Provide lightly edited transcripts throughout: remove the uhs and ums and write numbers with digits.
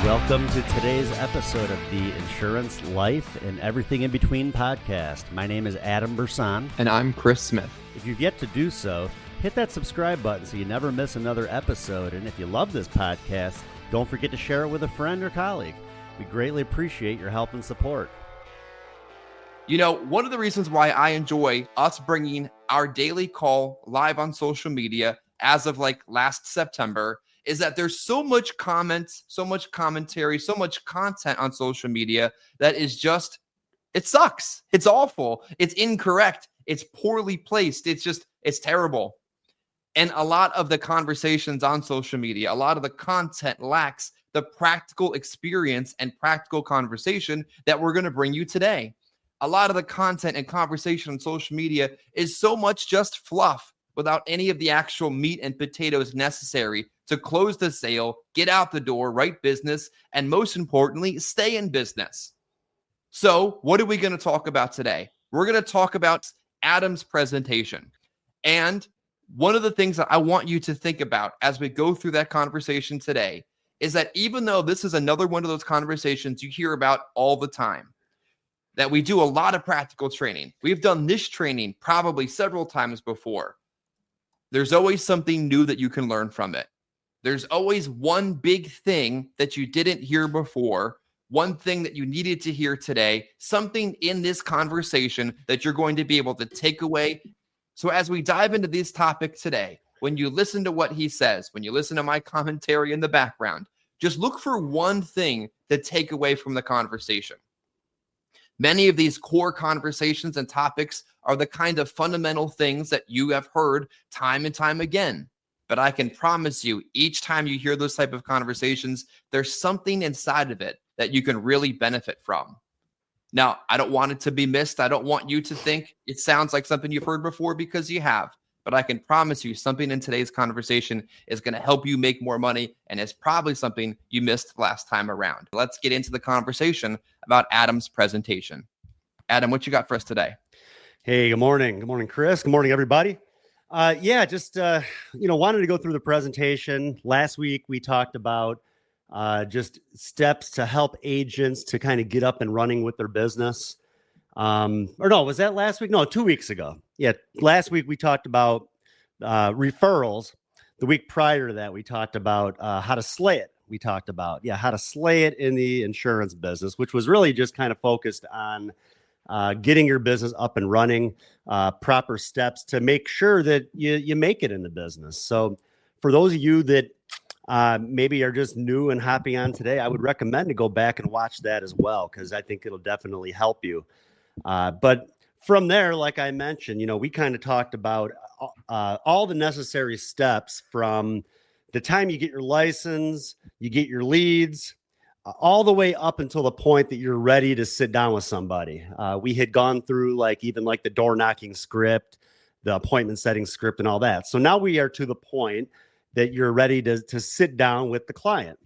Welcome to today's episode of the Insurance, Life, and Everything in Between podcast. My name is Adam Brsan. And I'm Chris Smith. If you've yet to do so, hit that subscribe button so you never miss another episode. And if you love this podcast, don't forget to share it with a friend or colleague. We greatly appreciate your help and support. You know, one of the reasons why I enjoy us bringing our daily call live on social media as of like last September is that there's so much comments, so much commentary, so much content on social media that is just, it sucks. It's awful. It's incorrect. It's poorly placed. It's terrible. And a lot of the conversations on social media, a lot of the content lacks the practical experience and practical conversation that we're going to bring you today. A lot of the content and conversation on social media is so much just fluff without any of the actual meat and potatoes necessary to close the sale, get out the door, write business, and most importantly, stay in business. So what are we going to talk about today? We're going to talk about Adam's presentation. And one of the things that I want you to think about as we go through that conversation today is that even though this is another one of those conversations you hear about all the time, that we do a lot of practical training. We've done this training probably several times before. There's always something new that you can learn from it. There's always one big thing that you didn't hear before, one thing that you needed to hear today, something in this conversation that you're going to be able to take away. So as we dive into this topic today, when you listen to what he says, when you listen to my commentary in the background, just look for one thing to take away from the conversation. Many of these core conversations and topics are the kind of fundamental things that you have heard time and time again. But I can promise you, each time you hear those type of conversations, there's something inside of it that you can really benefit from. Now, I don't want it to be missed. I don't want you to think it sounds like something you've heard before because you have. But I can promise you something in today's conversation is going to help you make more money, and it's probably something you missed last time around. Let's get into the conversation about Adam's presentation. Adam, what you got for us today? Hey, good morning. Good morning, Chris. Good morning, everybody. Wanted to go through the presentation. Last week, we talked about just steps to help agents to kind of get up and running with their business. Was that last week? No, 2 weeks ago. Yeah, last week we talked about referrals. The week prior to that, we talked about how to slay it. We talked about, how to slay it in the insurance business, which was really just kind of focused on getting your business up and running, proper steps to make sure that you make it in the business. So for those of you that maybe are just new and hopping on today, I would recommend to go back and watch that as well, because I think it'll definitely help you. But from there, like I mentioned, we kind of talked about all the necessary steps from the time you get your license, you get your leads, all the way up until the point that you're ready to sit down with somebody. We had gone through even the door knocking script, the appointment setting script, and all that. So now we are to the point that you're ready to sit down with the client.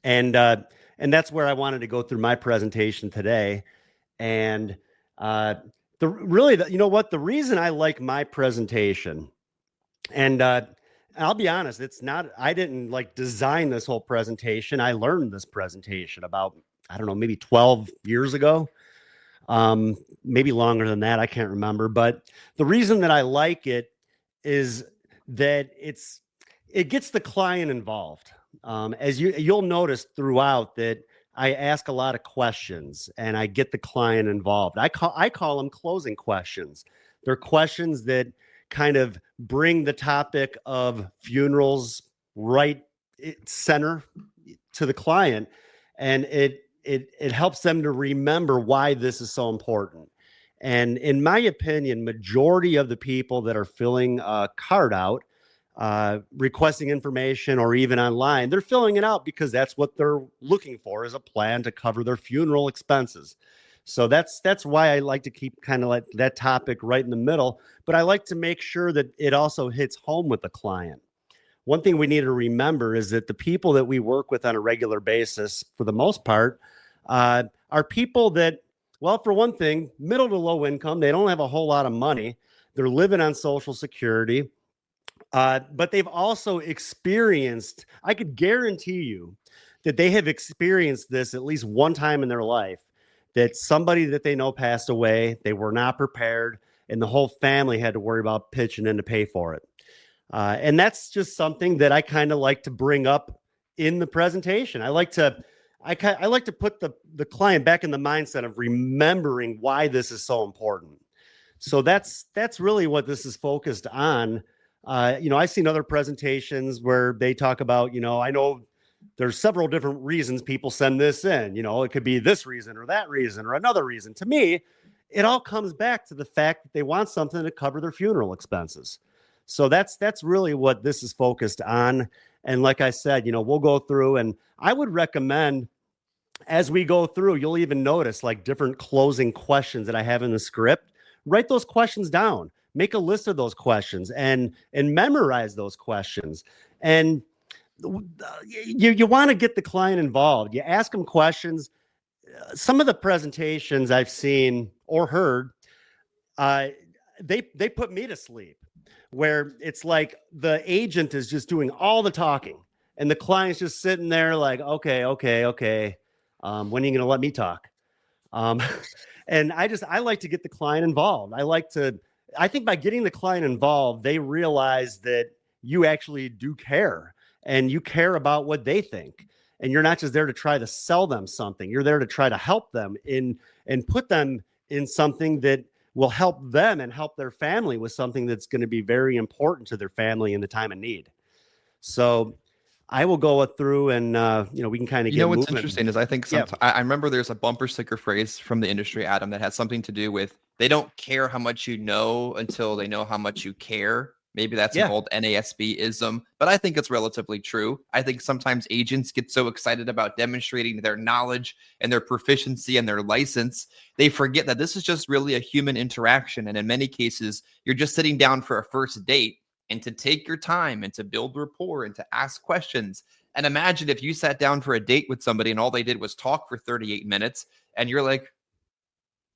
And that's where I wanted to go through my presentation today. And the reason I like my presentation, and I'll be honest, I didn't design this whole presentation. I learned this presentation about, maybe 12 years ago, maybe longer than that. I can't remember. But the reason that I like it is that it gets the client involved. As you'll notice throughout that I ask a lot of questions and I get the client involved. I call them closing questions. They're questions that kind of bring the topic of funerals right center to the client, and it helps them to remember why this is so important. And in my opinion, majority of the people that are filling a card out, requesting information or even online, they're filling it out because that's what they're looking for, is a plan to cover their funeral expenses. So that's why I like to keep kind of like that topic right in the middle, but I like to make sure that it also hits home with the client. One thing we need to remember is that the people that we work with on a regular basis, for the most part, are people that, well, for one thing, middle to low income, they don't have a whole lot of money. They're living on Social Security, but they've also experienced, I could guarantee you that they have experienced this at least one time in their life, that somebody that they know passed away, they were not prepared, and the whole family had to worry about pitching in to pay for it. And that's just something that I kind of like to bring up in the presentation. I like to put the client back in the mindset of remembering why this is so important. So that's really what this is focused on. I've seen other presentations where they talk about, I know there's several different reasons people send this in. It could be this reason or that reason or another reason. To me, it all comes back to the fact that they want something to cover their funeral expenses. So that's really what this is focused on. And like I said, we'll go through, and I would recommend as we go through, you'll even notice like different closing questions that I have in the script. Write those questions down, make a list of those questions and memorize those questions. And you want to get the client involved. You ask them questions. Some of the presentations I've seen or heard, they put me to sleep, where it's like the agent is just doing all the talking and the client's just sitting there like, okay. When are you going to let me talk? And I like to get the client involved. I think by getting the client involved, they realize that you actually do care and you care about what they think. And you're not just there to try to sell them something. You're there to try to help them and put them in something that will help them and help their family with something that's going to be very important to their family in the time of need. So I will go through and, we can kind of get what's moving. Interesting is I think I remember there's a bumper sticker phrase from the industry, Adam, that has something to do with they don't care how much you know until they know how much you care. Maybe that's an old NASB-ism, but I think it's relatively true. I think sometimes agents get so excited about demonstrating their knowledge and their proficiency and their license, they forget that this is just really a human interaction. And in many cases, you're just sitting down for a first date, and to take your time and to build rapport and to ask questions. And imagine if you sat down for a date with somebody and all they did was talk for 38 minutes and you're like,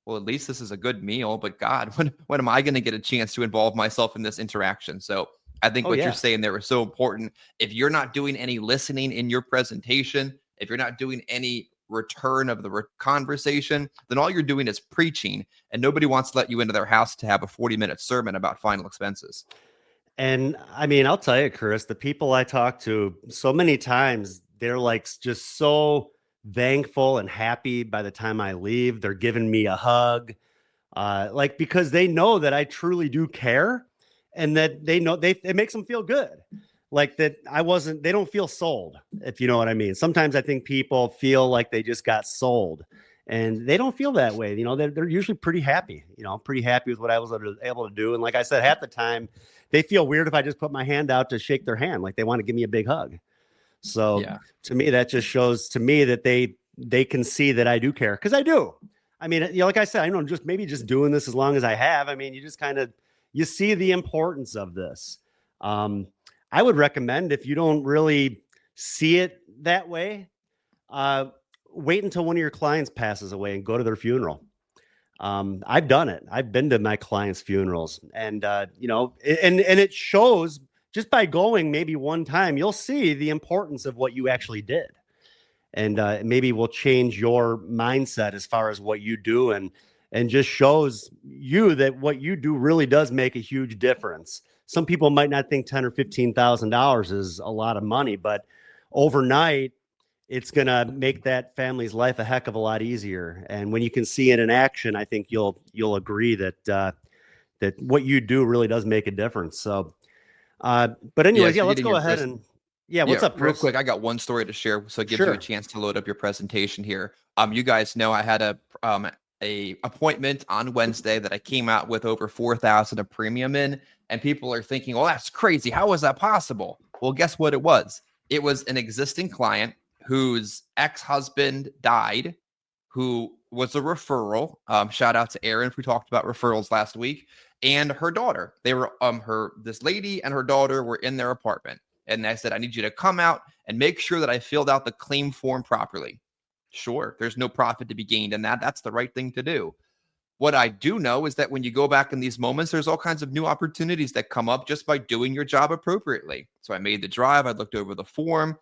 well, at least this is a good meal, but God, when am I going to get a chance to involve myself in this interaction? So I think what you're saying there is so important. If you're not doing any listening in your presentation, if you're not doing any return of the conversation, then all you're doing is preaching, and nobody wants to let you into their house to have a 40-minute sermon about final expenses. And I mean, I'll tell you, Chris, the people I talk to so many times, they're like just so thankful and happy by the time I leave. They're giving me a hug, because they know that I truly do care, and that they know it makes them feel good. Like that they don't feel sold, if you know what I mean. Sometimes I think people feel like they just got sold, and they don't feel that way. They're usually pretty happy, pretty happy with what I was able to do. And like I said, half the time they feel weird if I just put my hand out to shake their hand, like they want to give me a big hug. So to me, that just shows to me that they can see that I do care, because I do. I mean, like I said, I know just doing this as long as I have. I mean, you just you see the importance of this. I would recommend, if you don't really see it that way, wait until one of your clients passes away and go to their funeral. I've done it. I've been to my clients' funerals, and and it shows just by going maybe one time, you'll see the importance of what you actually did, and maybe will change your mindset as far as what you do, and just shows you that what you do really does make a huge difference. Some people might not think $10,000 or $15,000 is a lot of money, but overnight, it's going to make that family's life a heck of a lot easier. And when you can see it in action, I think you'll agree that what you do really does make a difference. So, but anyways, let's go ahead and what's up, Chris? Real quick, I got one story to share, so it gives you a chance to load up your presentation here. You guys know I had a appointment on Wednesday that I came out with over $4,000 of premium in, and people are thinking, "Well, that's crazy. How was that possible?" Well, guess what it was? It was an existing client whose ex-husband died, who was a referral. Shout out to Aaron. We talked about referrals last week. And her daughter. They were this lady and her daughter were in their apartment. And I said, I need you to come out and make sure that I filled out the claim form properly. Sure, there's no profit to be gained in that. That's the right thing to do. What I do know is that when you go back in these moments, there's all kinds of new opportunities that come up just by doing your job appropriately. So I made the drive. I looked over the form.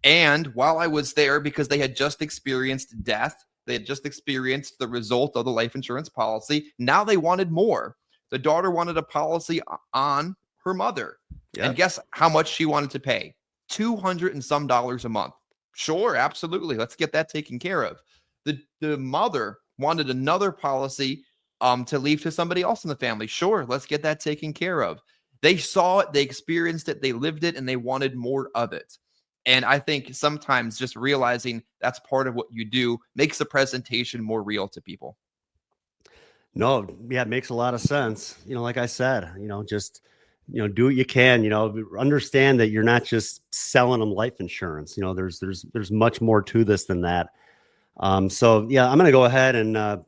And while I was there, because they had just experienced death, they had just experienced the result of the life insurance policy. Now they wanted more. The daughter wanted a policy on her mother. Yeah. And guess how much she wanted to pay? $200 and some a month. Sure, absolutely. Let's get that taken care of. The mother wanted another policy to leave to somebody else in the family. Sure, let's get that taken care of. They saw it, they experienced it, they lived it, and they wanted more of it. And I think sometimes just realizing that's part of what you do makes the presentation more real to people. No, yeah, it makes a lot of sense. Like I said, just, do what you can, understand that you're not just selling them life insurance. There's much more to this than that. So yeah, I'm going to go ahead and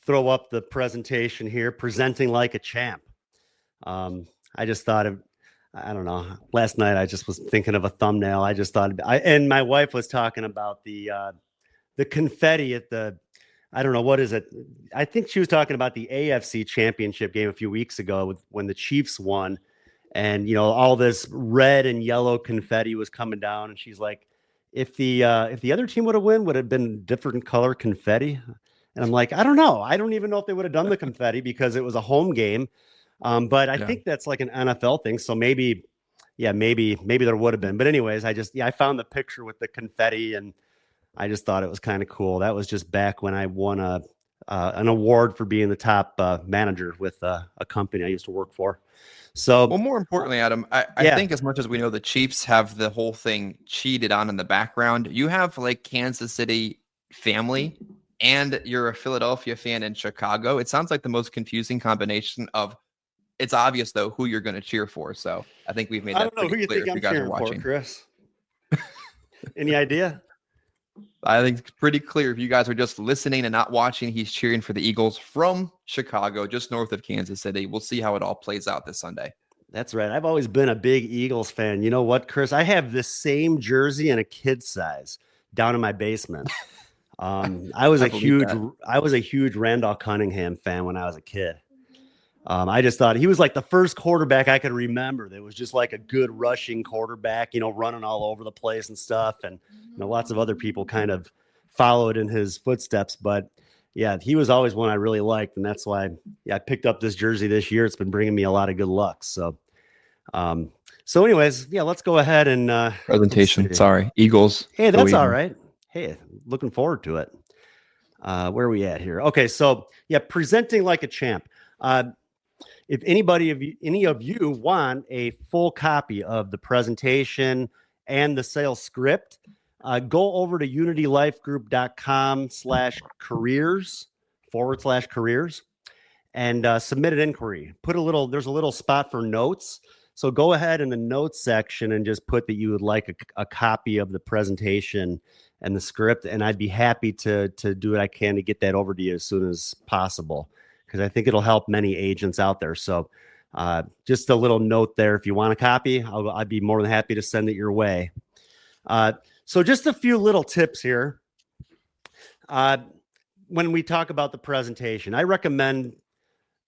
throw up the presentation here, presenting like a champ. I just thought of, I don't know. Last night, I just was thinking of a thumbnail. I just thought, and my wife was talking about the confetti at the, I don't know, what is it? I think she was talking about the AFC championship game a few weeks ago when the Chiefs won, and all this red and yellow confetti was coming down, and she's like, if the other team would have won, would it have been different color confetti? And I'm like, I don't know. I don't even know if they would have done the confetti because it was a home game. But I think that's like an NFL thing. So maybe there would have been. But anyways, I found the picture with the confetti, and I just thought it was kind of cool. That was just back when I won an award for being the top manager with a company I used to work for. So, well, more importantly, Adam, I think as much as we know the Chiefs have the whole thing cheated on in the background, you have like Kansas City family and you're a Philadelphia fan in Chicago. It sounds like the most confusing combination of. It's obvious, though, who you're going to cheer for. So I think we've made that pretty clear if you guys are watching. Chris? Any idea? I think it's pretty clear if you guys are just listening and not watching. He's cheering for the Eagles from Chicago, just north of Kansas City. We'll see how it all plays out this Sunday. That's right. I've always been a big Eagles fan. You know what, Chris? I have this same jersey in a kid size down in my basement. I was a huge Randall Cunningham fan when I was a kid. I just thought he was like the first quarterback I could remember that was just like a good rushing quarterback, running all over the place and stuff. And, lots of other people kind of followed in his footsteps. But yeah, he was always one I really liked. And that's why I picked up this jersey this year. It's been bringing me a lot of good luck. So anyways, let's go ahead and presentation. Sorry, Eagles. Hey, that's all right. Hey, looking forward to it. Where are we at here? Okay. So presenting like a champ. If any of you want a full copy of the presentation and the sales script, go over to unitylifegroup.com/careers and submit an inquiry. There's a little spot for notes. So go ahead in the notes section and just put that you would like a copy of the presentation and the script. And I'd be happy to do what I can to get that over to you as soon as possible, because I think it'll help many agents out there. So just a little note there. If you want a copy, I'd be more than happy to send it your way. So just a few little tips here. When we talk about the presentation, I recommend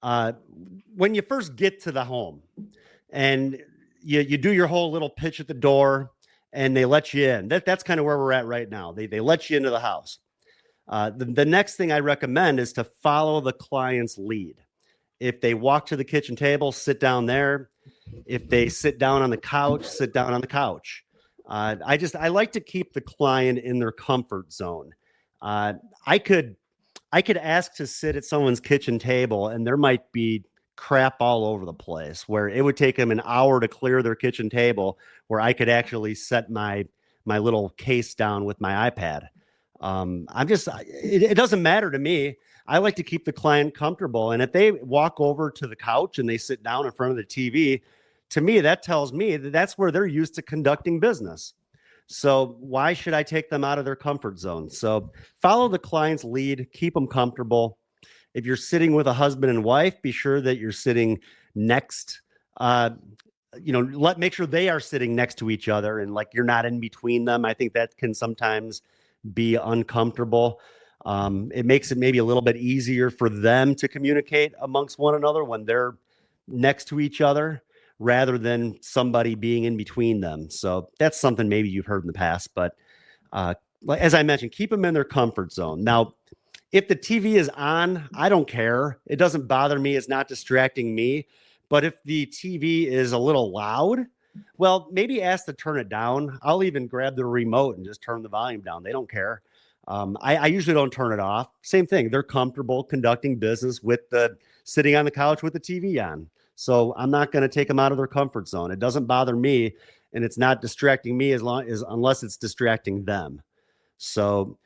when you first get to the home and you do your whole little pitch at the door and they let you in. That's kind of where we're at right now. They let you into the house. The next thing I recommend is to follow the client's lead. If they walk to the kitchen table, sit down there. If they sit down on the couch, sit down on the couch. I like to keep the client in their comfort zone. I could ask to sit at someone's kitchen table and there might be crap all over the place where it would take them an hour to clear their kitchen table, where I could actually set my little case down with my iPad. It doesn't matter to me. I like to keep the client comfortable. And if they walk over to the couch and they sit down in front of the TV, to me, that tells me that that's where they're used to conducting business. So why should I take them out of their comfort zone? So follow the client's lead, keep them comfortable. If you're sitting with a husband and wife, be sure that you're sitting next, make sure they are sitting next to each other and like you're not in between them. I think that can sometimes be uncomfortable. It makes it maybe a little bit easier for them to communicate amongst one another when they're next to each other, rather than somebody being in between them. So that's something maybe you've heard in the past, but as I mentioned, keep them in their comfort zone. Now, if the TV is on, I don't care. It doesn't bother me. It's not distracting me. But if the TV is a little loud, well, maybe ask to turn it down. I'll even grab the remote and just turn the volume down. They don't care. I usually don't turn it off. Same thing. They're comfortable conducting business with the sitting on the couch with the TV on. So I'm not going to take them out of their comfort zone. It doesn't bother me, and it's not distracting me unless it's distracting them. So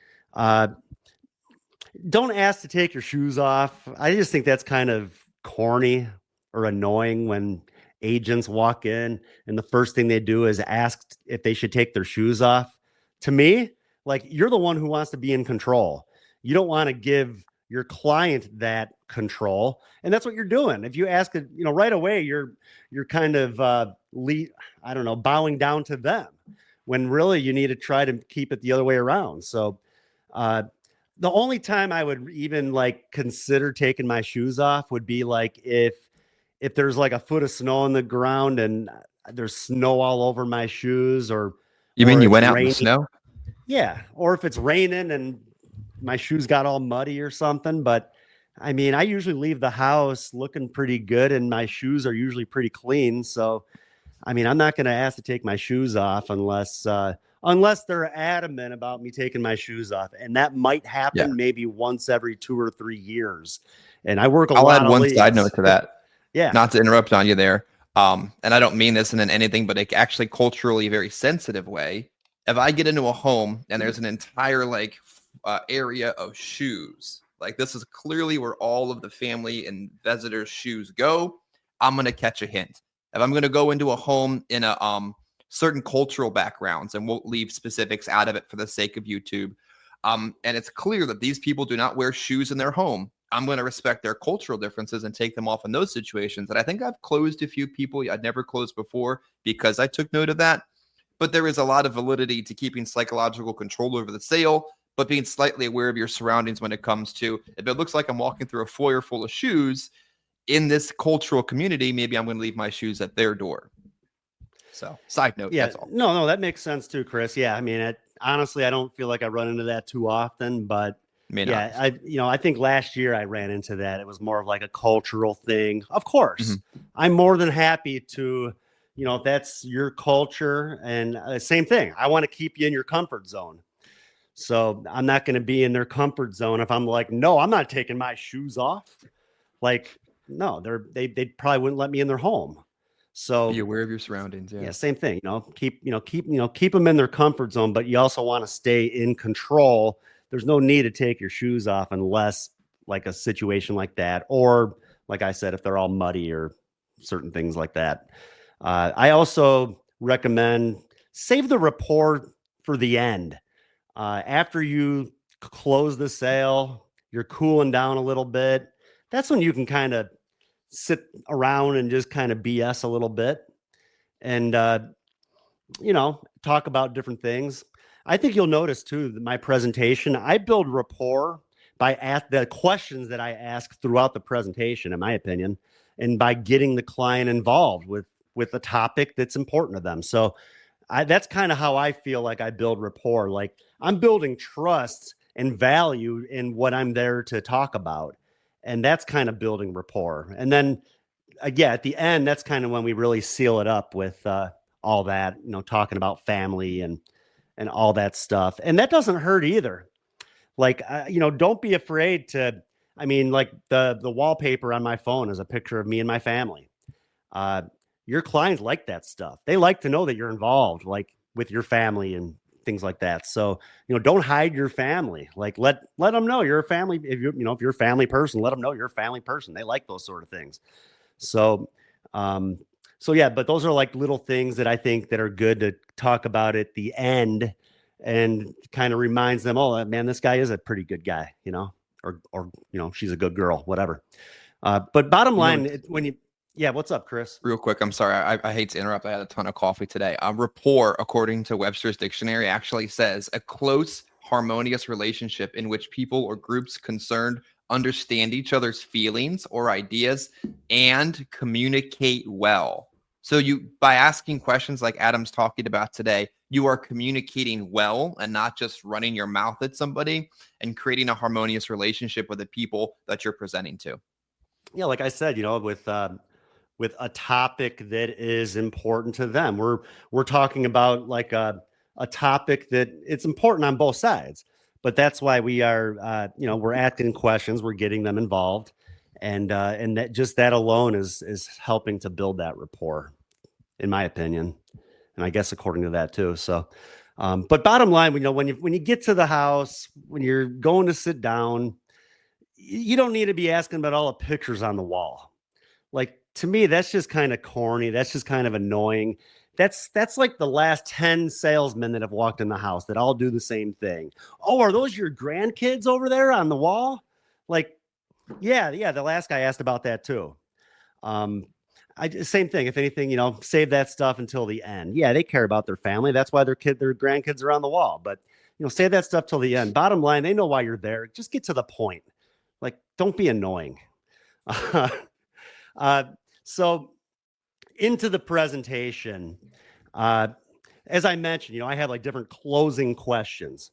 don't ask to take your shoes off. I just think that's kind of corny or annoying when agents walk in and the first thing they do is ask if they should take their shoes off. To me, like, you're the one who wants to be in control. You don't want to give your client that control, and that's what you're doing. If you ask it, right away, you're kind of bowing down to them, when really you need to try to keep it the other way around. So the only time I would even consider taking my shoes off would be if there's a foot of snow on the ground and there's snow all over my shoes, or you mean you went out raining. in the snow? Yeah. Or if it's raining and my shoes got all muddy or something. But I mean, I usually leave the house looking pretty good and my shoes are usually pretty clean. So, I mean, I'm not going to ask to take my shoes off unless they're adamant about me taking my shoes off. And that might happen maybe once every 2 or 3 years. And I work a lot. I'll add one side note to that. Yeah. Not to interrupt on you there. And I don't mean this in anything, but actually culturally very sensitive way. If I get into a home and there's an entire area of shoes, this is clearly where all of the family and visitors' shoes go, I'm going to catch a hint. If I'm going to go into a home in a certain cultural backgrounds, and we'll leave specifics out of it for the sake of YouTube, and it's clear that these people do not wear shoes in their home, I'm going to respect their cultural differences and take them off in those situations. And I think I've closed a few people I'd never closed before because I took note of that. But there is a lot of validity to keeping psychological control over the sale, but being slightly aware of your surroundings when it comes to, if it looks like I'm walking through a foyer full of shoes in this cultural community, maybe I'm going to leave my shoes at their door. So, side note. Yeah, that's all. No, that makes sense too, Chris. Yeah, I mean, honestly, I don't feel like I run into that too often, but I think last year I ran into that. It was more of a cultural thing. Of course, I'm more than happy to, if that's your culture, and same thing. I want to keep you in your comfort zone. So I'm not going to be in their comfort zone if I'm no, I'm not taking my shoes off. No, they probably wouldn't let me in their home. So be aware of your surroundings. Yeah, same thing. Keep them in their comfort zone, but you also want to stay in control. There's no need to take your shoes off unless a situation like that, or like I said, if they're all muddy or certain things like that. I also recommend save the rapport for the end. After you close the sale, you're cooling down a little bit. That's when you can kind of sit around and just kind of BS a little bit and, talk about different things. I think you'll notice too, that my presentation, I build rapport by the questions that I ask throughout the presentation, in my opinion, and by getting the client involved with the topic that's important to them. So that's kind of how I feel like I build rapport. I'm building trust and value in what I'm there to talk about. And that's kind of building rapport. And then, at the end, that's kind of when we really seal it up with all that, talking about family and all that stuff. And that doesn't hurt either. Don't be afraid to, the wallpaper on my phone is a picture of me and my family. Your clients like that stuff. They like to know that you're involved, with your family and things like that. So, don't hide your family. Let them know you're a family. If you're a family person, let them know you're a family person. They like those sort of things. So, but those are little things that I think that are good to talk about at the end, and kind of reminds them, oh man, this guy is a pretty good guy, or she's a good girl, whatever. But bottom line, what's up, Chris? Real quick, I'm sorry. I hate to interrupt. I had a ton of coffee today. Rapport, according to Webster's dictionary, actually says a close, harmonious relationship in which people or groups concerned understand each other's feelings or ideas and communicate well. So by asking questions like Adam's talking about today, you are communicating well and not just running your mouth at somebody, and creating a harmonious relationship with the people that you're presenting to. Yeah, like I said, with a topic that is important to them, we're talking about like a topic that it's important on both sides. But that's why we are, we're asking questions, we're getting them involved, and that alone is helping to build that rapport, in my opinion, and I guess according to that too. So, but bottom line, when you get to the house, when you're going to sit down, you don't need to be asking about all the pictures on the wall. Like, to me, that's just kind of corny. That's just kind of annoying. That's like the last 10 salesmen that have walked in the house that all do the same thing. Oh, are those your grandkids over there on the wall? Like, yeah. The last guy asked about that too. Same thing. If anything, save that stuff until the end. Yeah, they care about their family. That's why their grandkids are on the wall. But save that stuff till the end. Bottom line, they know why you're there. Just get to the point. Like, don't be annoying. So into the presentation, as I mentioned, I have like different closing questions,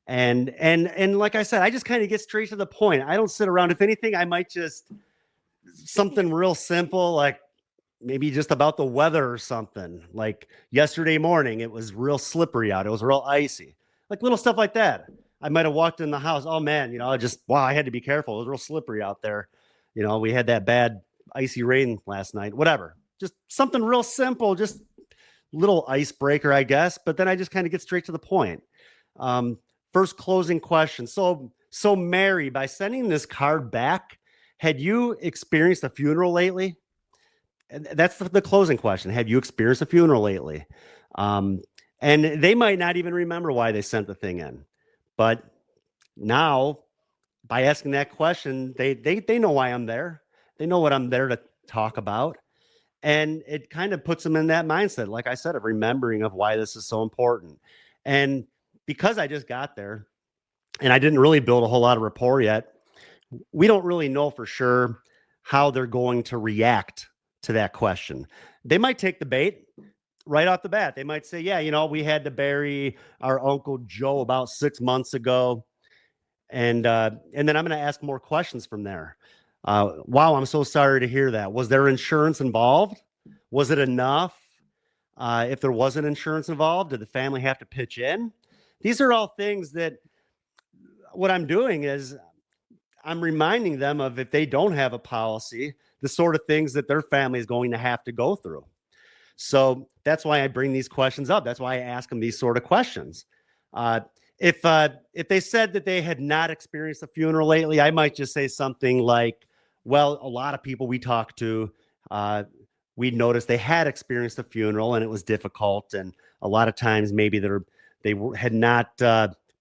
and like I said, I just kind of get straight to the point. I don't sit around. If anything, I might just something real simple, like maybe just about the weather or something. Like yesterday morning, it was real slippery out. It was real icy, like little stuff like that. I might have walked in the house. Oh man, I had to be careful. It was real slippery out there. We had that bad icy rain last night, whatever. Just something real simple, just little icebreaker, I guess. But then I just kind of get straight to the point. First closing question. So Mary, by sending this card back, had you experienced a funeral lately? And that's the closing question. Have you experienced a funeral lately? And they might not even remember why they sent the thing in. But now, by asking that question, they know why I'm there. They know what I'm there to talk about. And it kind of puts them in that mindset, like I said, of remembering of why this is so important. And because I just got there and I didn't really build a whole lot of rapport yet, we don't really know for sure how they're going to react to that question. They might take the bait right off the bat. They might say, yeah, we had to bury our Uncle Joe about 6 months ago. And then I'm going to ask more questions from there. Wow, I'm so sorry to hear that. Was there insurance involved? Was it enough? If there wasn't insurance involved, did the family have to pitch in? These are all things that what I'm doing is I'm reminding them of, if they don't have a policy, the sort of things that their family is going to have to go through. So that's why I bring these questions up. That's why I ask them these sort of questions. If they said that they had not experienced a funeral lately, I might just say something like, well, a lot of people we talked to, we noticed they had experienced a funeral and it was difficult. And a lot of times maybe they had not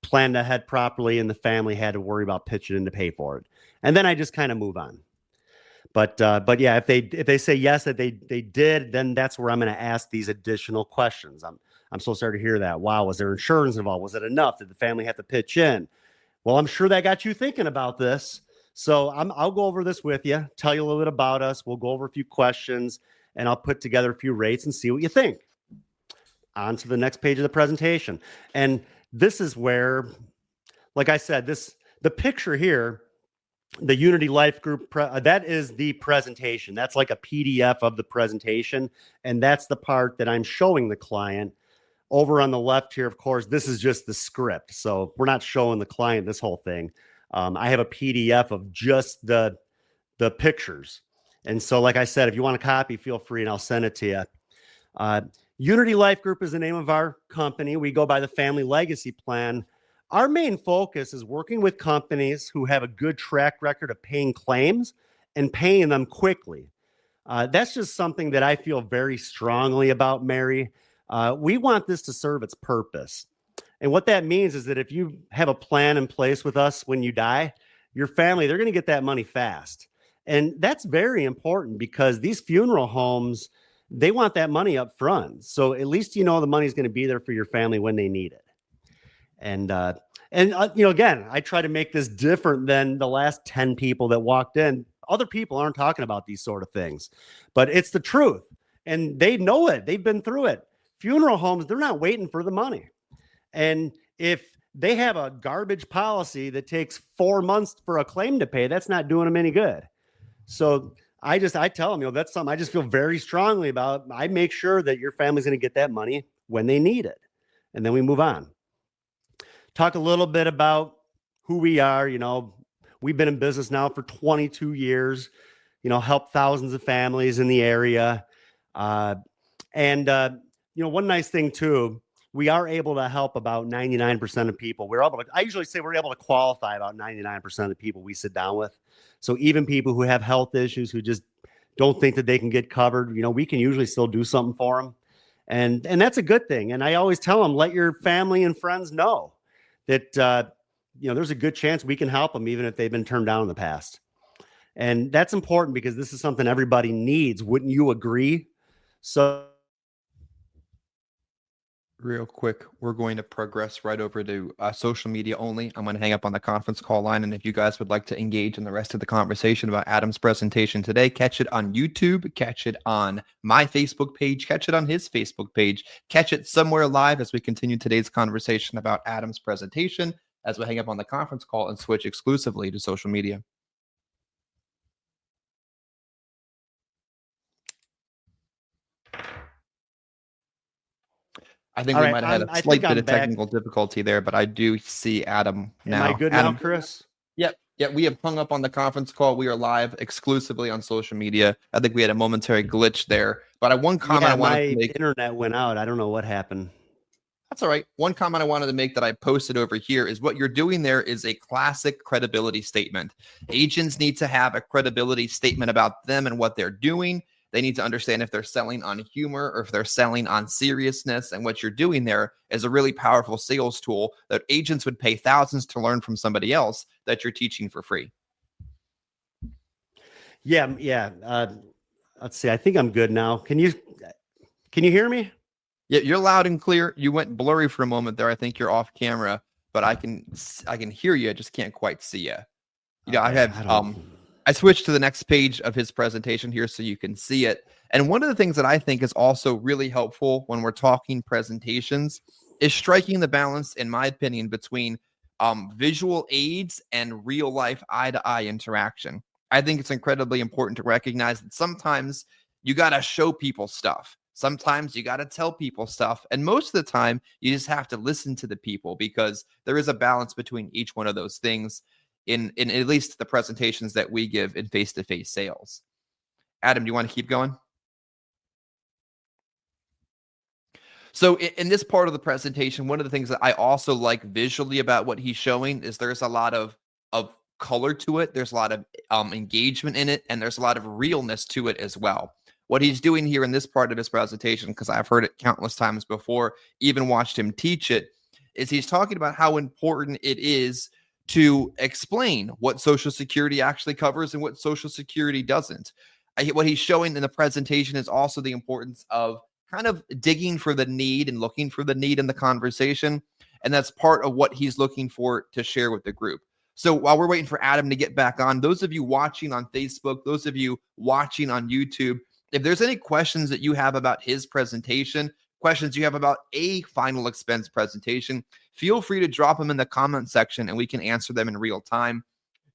planned ahead properly, and the family had to worry about pitching in to pay for it. And then I just kind of move on. But yeah, if they say yes, that they did, then that's where I'm going to ask these additional questions. I'm so sorry to hear that. Wow, was there insurance involved? Was it enough? Did the family have to pitch in? Well, I'm sure that got you thinking about this. So I'll go over this with you, tell you a little bit about us. We'll go over a few questions, and I'll put together a few rates and see what you think. On to the next page of the presentation. And this is where, like I said, the picture here, the Unity Life Group, that is the presentation. That's like a PDF of the presentation. And that's the part that I'm showing the client. Over on the left here, of course, this is just the script. So we're not showing the client this whole thing. I have a PDF of just the pictures. And so, like I said, if you want a copy, feel free and I'll send it to you. Unity Life Group is the name of our company. We go by the Family Legacy Plan. Our main focus is working with companies who have a good track record of paying claims and paying them quickly. That's just something that I feel very strongly about, Mary. We want this to serve its purpose. And what that means is that if you have a plan in place with us when you die, your family, they're going to get that money fast. And that's very important because these funeral homes, they want that money up front. So at least the money is going to be there for your family when they need it. And again, I try to make this different than the last 10 people that walked in. Other people aren't talking about these sort of things, but it's the truth. and they know it. They've been through it. Funeral homes, they're not waiting for the money. And if they have a garbage policy that takes 4 months for a claim to pay, that's not doing them any good. So I tell them, that's something I just feel very strongly about. I make sure that your family's going to get that money when they need it. And then we move on. Talk a little bit about who we are. We've been in business now for 22 years, helped thousands of families in the area. And one nice thing too, we are able to help about 99% of people. I usually say we're able to qualify about 99% of the people we sit down with. So even people who have health issues, who just don't think that they can get covered, we can usually still do something for them. And that's a good thing. And I always tell them, let your family and friends know that, there's a good chance we can help them, even if they've been turned down in the past. And that's important because this is something everybody needs. Wouldn't you agree? So real quick, we're going to progress right over to social media only. I'm going to hang up on the conference call line. And if you guys would like to engage in the rest of the conversation about Adam's presentation today, catch it on YouTube, catch it on my Facebook page, catch it on his Facebook page, catch it somewhere live as we continue today's conversation about Adam's presentation as we hang up on the conference call and switch exclusively to social media. I think we might have had a slight bit of technical difficulty there, but I do see Adam now. Am I good now, Chris? Yep. We have hung up on the conference call. We are live exclusively on social media. I think we had a momentary glitch there, but one comment I wanted to make. My internet went out. I don't know what happened. That's all right. One comment I wanted to make that I posted over here is what you're doing there is a classic credibility statement. Agents need to have a credibility statement about them and what they're doing. They need to understand if they're selling on humor or if they're selling on seriousness. And what you're doing there is a really powerful sales tool that agents would pay thousands to learn from somebody else that you're teaching for free. Yeah. Let's see. I think I'm good now. Can you hear me? Yeah, you're loud and clear. You went blurry for a moment there. I think you're off camera, but I can hear you. I just can't quite see you. I switched to the next page of his presentation here so you can see it. And one of the things that I think is also really helpful when we're talking presentations is striking the balance, in my opinion, between visual aids and real life eye-to-eye interaction. I think it's incredibly important to recognize that sometimes you got to show people stuff. Sometimes you got to tell people stuff. And most of the time, you just have to listen to the people because there is a balance between each one of those things in at least the presentations that we give in face-to-face sales. Adam, do you want to keep going? So in this part of the presentation, one of the things that I also like visually about what he's showing is there's a lot of color to it. There's a lot of engagement in it, and there's a lot of realness to it as well. What he's doing here in this part of his presentation, because I've heard it countless times before, even watched him teach it, is he's talking about how important it is to explain what Social Security actually covers and what Social Security doesn't. What he's showing in the presentation is also the importance of kind of digging for the need and looking for the need in the conversation. And that's part of what he's looking for to share with the group. So while we're waiting for Adam to get back on, those of you watching on Facebook, those of you watching on YouTube, if there's any questions that you have about his presentation, questions you have about a final expense presentation, feel free to drop them in the comment section and we can answer them in real time.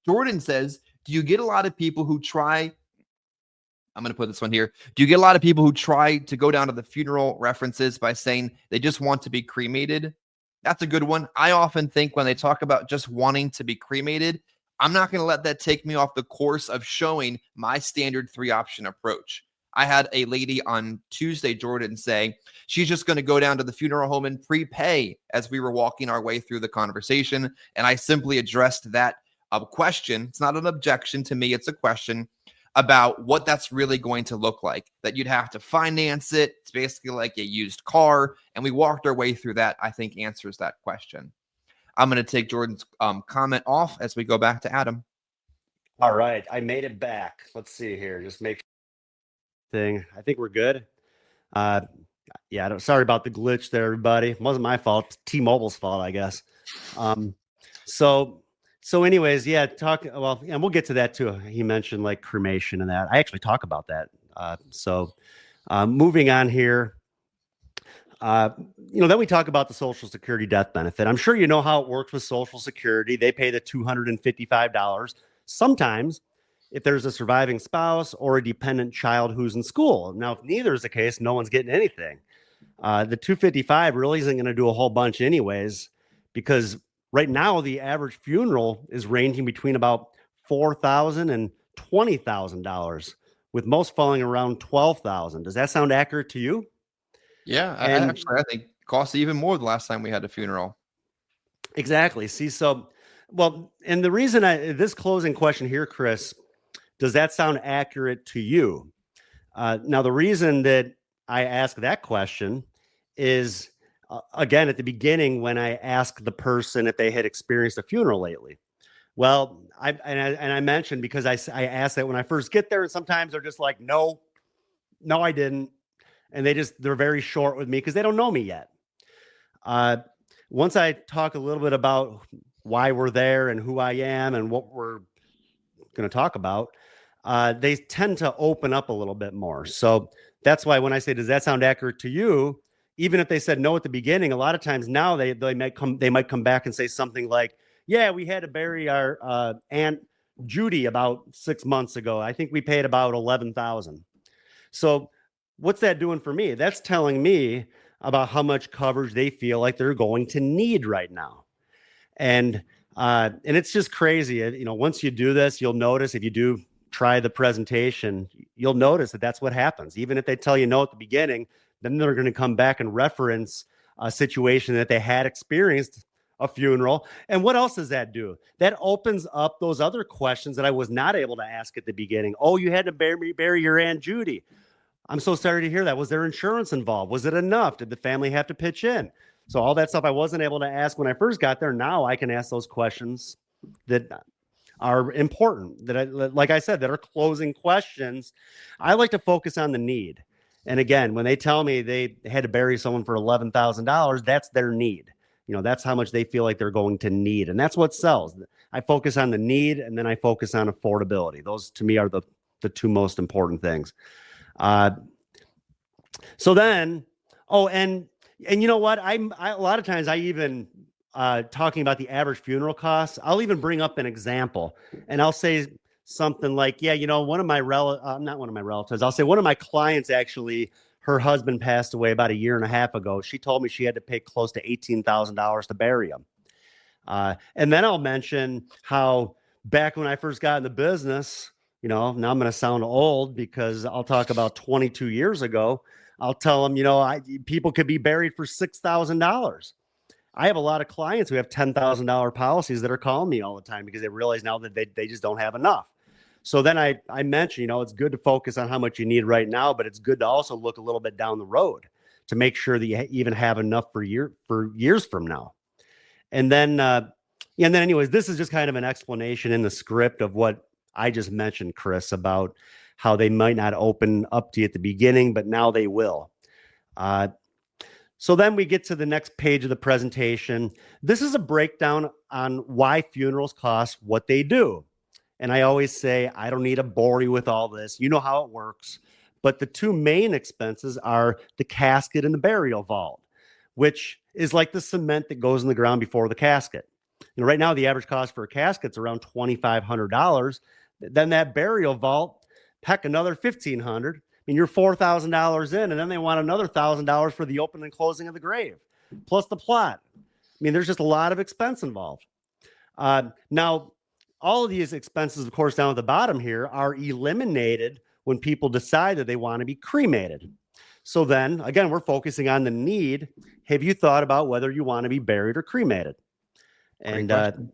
Jordan says, do you get a lot of people who try, I'm going to put this one here. Do you get a lot of people who try to go down to the funeral references by saying they just want to be cremated? That's a good one. I often think when they talk about just wanting to be cremated, I'm not going to let that take me off the course of showing my standard 3-option approach. I had a lady on Tuesday, Jordan, say she's just going to go down to the funeral home and prepay as we were walking our way through the conversation. And I simply addressed that question. It's not an objection to me. It's a question about what that's really going to look like, that you'd have to finance it. It's basically like a used car. And we walked our way through that, I think answers that question. I'm going to take Jordan's comment off as we go back to Adam. All right. I made it back. Let's see here. Just make thing. I think we're good. Sorry about the glitch there, everybody. It wasn't my fault. T-Mobile's fault, I guess. So anyways, and we'll get to that too. He mentioned like cremation and that. I actually talk about that. Moving on here. Then we talk about the Social Security death benefit. I'm sure you know how it works with Social Security. They pay the $255. Sometimes, if there's a surviving spouse or a dependent child who's in school. Now, if neither is the case, no one's getting anything. The $255 really isn't going to do a whole bunch anyways, because right now the average funeral is ranging between about $4,000 and $20,000, with most falling around $12,000. Does that sound accurate to you? Yeah, I think it cost even more the last time we had a funeral. Exactly. See, and the reason this closing question here, Chris, does that sound accurate to you? Now, the reason that I ask that question is, again, at the beginning, when I asked the person if they had experienced a funeral lately. Well, I mentioned, because I asked that when I first get there, and sometimes they're just like, no, I didn't. And they're very short with me because they don't know me yet. Once I talk a little bit about why we're there and who I am and what we're going to talk about, they tend to open up a little bit more. So that's why when I say, does that sound accurate to you? Even if they said no at the beginning, a lot of times now they might come back and say something like, yeah, we had to bury our Aunt Judy about 6 months ago. I think we paid about $11,000. So what's that doing for me? That's telling me about how much coverage they feel like they're going to need right now. And it's just crazy. Once you do this, you'll notice, if you do try the presentation, you'll notice that that's what happens. Even if they tell you no at the beginning, then they're going to come back and reference a situation that they had experienced a funeral. And what else does that do? That opens up those other questions that I was not able to ask at the beginning. Oh, you had to bury your Aunt Judy. I'm so sorry to hear that. Was there insurance involved? Was it enough? Did the family have to pitch in? So all that stuff I wasn't able to ask when I first got there. Now I can ask those questions that are important, like I said, that are closing questions. I like to focus on the need. And again, when they tell me they had to bury someone for $11,000, that's their need. That's how much they feel like they're going to need. And that's what sells. I focus on the need, and then I focus on affordability. Those to me are the two most important things. So then, and you know what? I a lot of times I even talking about the average funeral costs, I'll even bring up an example, and I'll say something like, yeah, one of my not one of my relatives, I'll say one of my clients, actually, her husband passed away about 1.5 years ago. She told me she had to pay close to $18,000 to bury him. And then I'll mention how back when I first got in the business, now I'm going to sound old because I'll talk about 22 years ago. I'll tell them, people could be buried for $6,000. I have a lot of clients who have $10,000 policies that are calling me all the time because they realize now that they just don't have enough. So then I mentioned, it's good to focus on how much you need right now, but it's good to also look a little bit down the road to make sure that you even have enough for years from now. And then anyways, this is just kind of an explanation in the script of what I just mentioned, Chris, about how they might not open up to you at the beginning, but now they will. So then we get to the next page of the presentation. This is a breakdown on why funerals cost what they do. And I always say, I don't need to bore you with all this. You know how it works. But the two main expenses are the casket and the burial vault, which is like the cement that goes in the ground before the casket. Right now, the average cost for a casket is around $2,500. Then that burial vault, heck, another $1,500. I mean, you're $4,000 in, and then they want another $1,000 for the open and closing of the grave, plus the plot. I mean, there's just a lot of expense involved. Now, all of these expenses, of course, down at the bottom here are eliminated when people decide that they want to be cremated. So then, again, we're focusing on the need. Have you thought about whether you want to be buried or cremated? And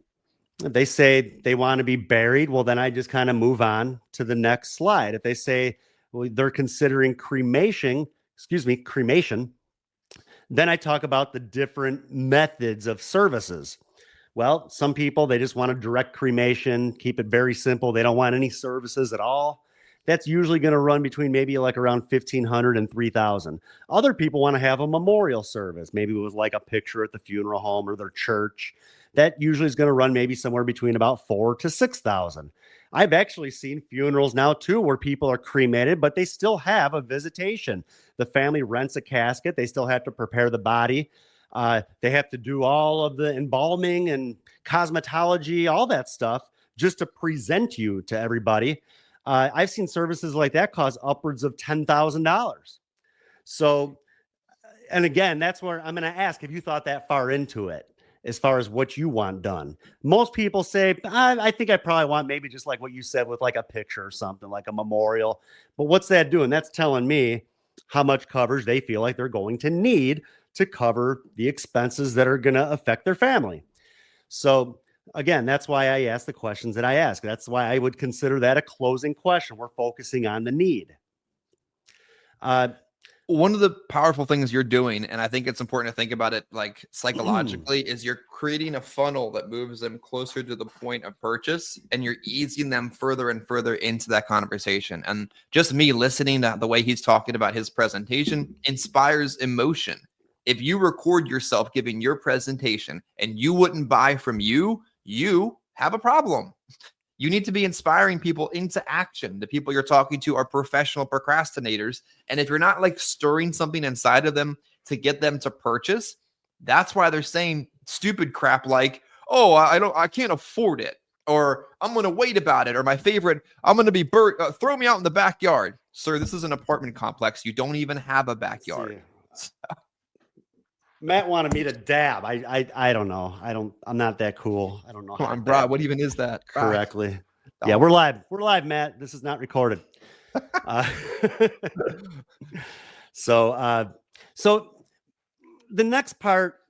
they say they want to be buried. Well, then I just kind of move on to the next slide. If they say, well, they're considering cremation, then I talk about the different methods of services. Well, some people, they just want a direct cremation, keep it very simple. They don't want any services at all. That's usually going to run between maybe like around 1,500 and 3,000. Other people want to have a memorial service, maybe with like a picture at the funeral home or their church. That usually is going to run maybe somewhere between about 4,000 to 6,000. I've actually seen funerals now too where people are cremated, but they still have a visitation. The family rents a casket. They still have to prepare the body. They have to do all of the embalming and cosmetology, all that stuff, just to present you to everybody. I've seen services like that cost upwards of $10,000. So, and again, that's where I'm going to ask, have you thought that far into it as far as what you want done? Most people say, I think I probably want maybe just like what you said with like a picture or something, like a memorial. But what's that doing? That's telling me how much coverage they feel like they're going to need to cover the expenses that are going to affect their family. So again, that's why I ask the questions that I ask. That's why I would consider that a closing question. We're focusing on the need. One of the powerful things you're doing, and I think it's important to think about it like psychologically, is you're creating a funnel that moves them closer to the point of purchase, and you're easing them further and further into that conversation. And just me listening to the way he's talking about his presentation inspires emotion. If you record yourself giving your presentation and you wouldn't buy from you have a problem. You need to be inspiring people into action. The people you're talking to are professional procrastinators. And if you're not like stirring something inside of them to get them to purchase, that's why they're saying stupid crap like, oh, I can't afford it. Or I'm going to wait about it. Or my favorite, I'm going to be throw me out in the backyard. Sir, this is an apartment complex. You don't even have a backyard. Matt wanted me to dab. I don't know. I'm not that cool. I don't know. Come on, bro. What even is that? Correctly. Yeah, we're live. We're live, Matt. This is not recorded. So the next part,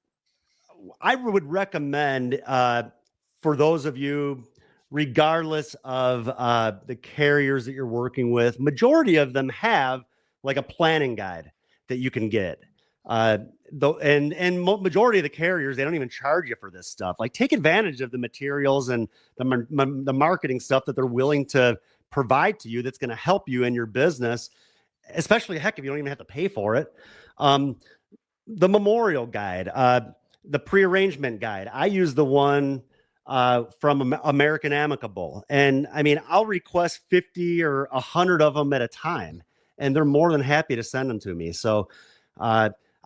I would recommend for those of you, regardless of the carriers that you're working with, majority of them have like a planning guide that you can get. Majority of the carriers, they don't even charge you for this stuff. Like, take advantage of the materials and the marketing stuff that they're willing to provide to you that's going to help you in your business, especially heck if you don't even have to pay for it. The memorial guide, the pre-arrangement guide. I use the one from American Amicable, and I mean, I'll request 50 or 100 of them at a time, and they're more than happy to send them to me. So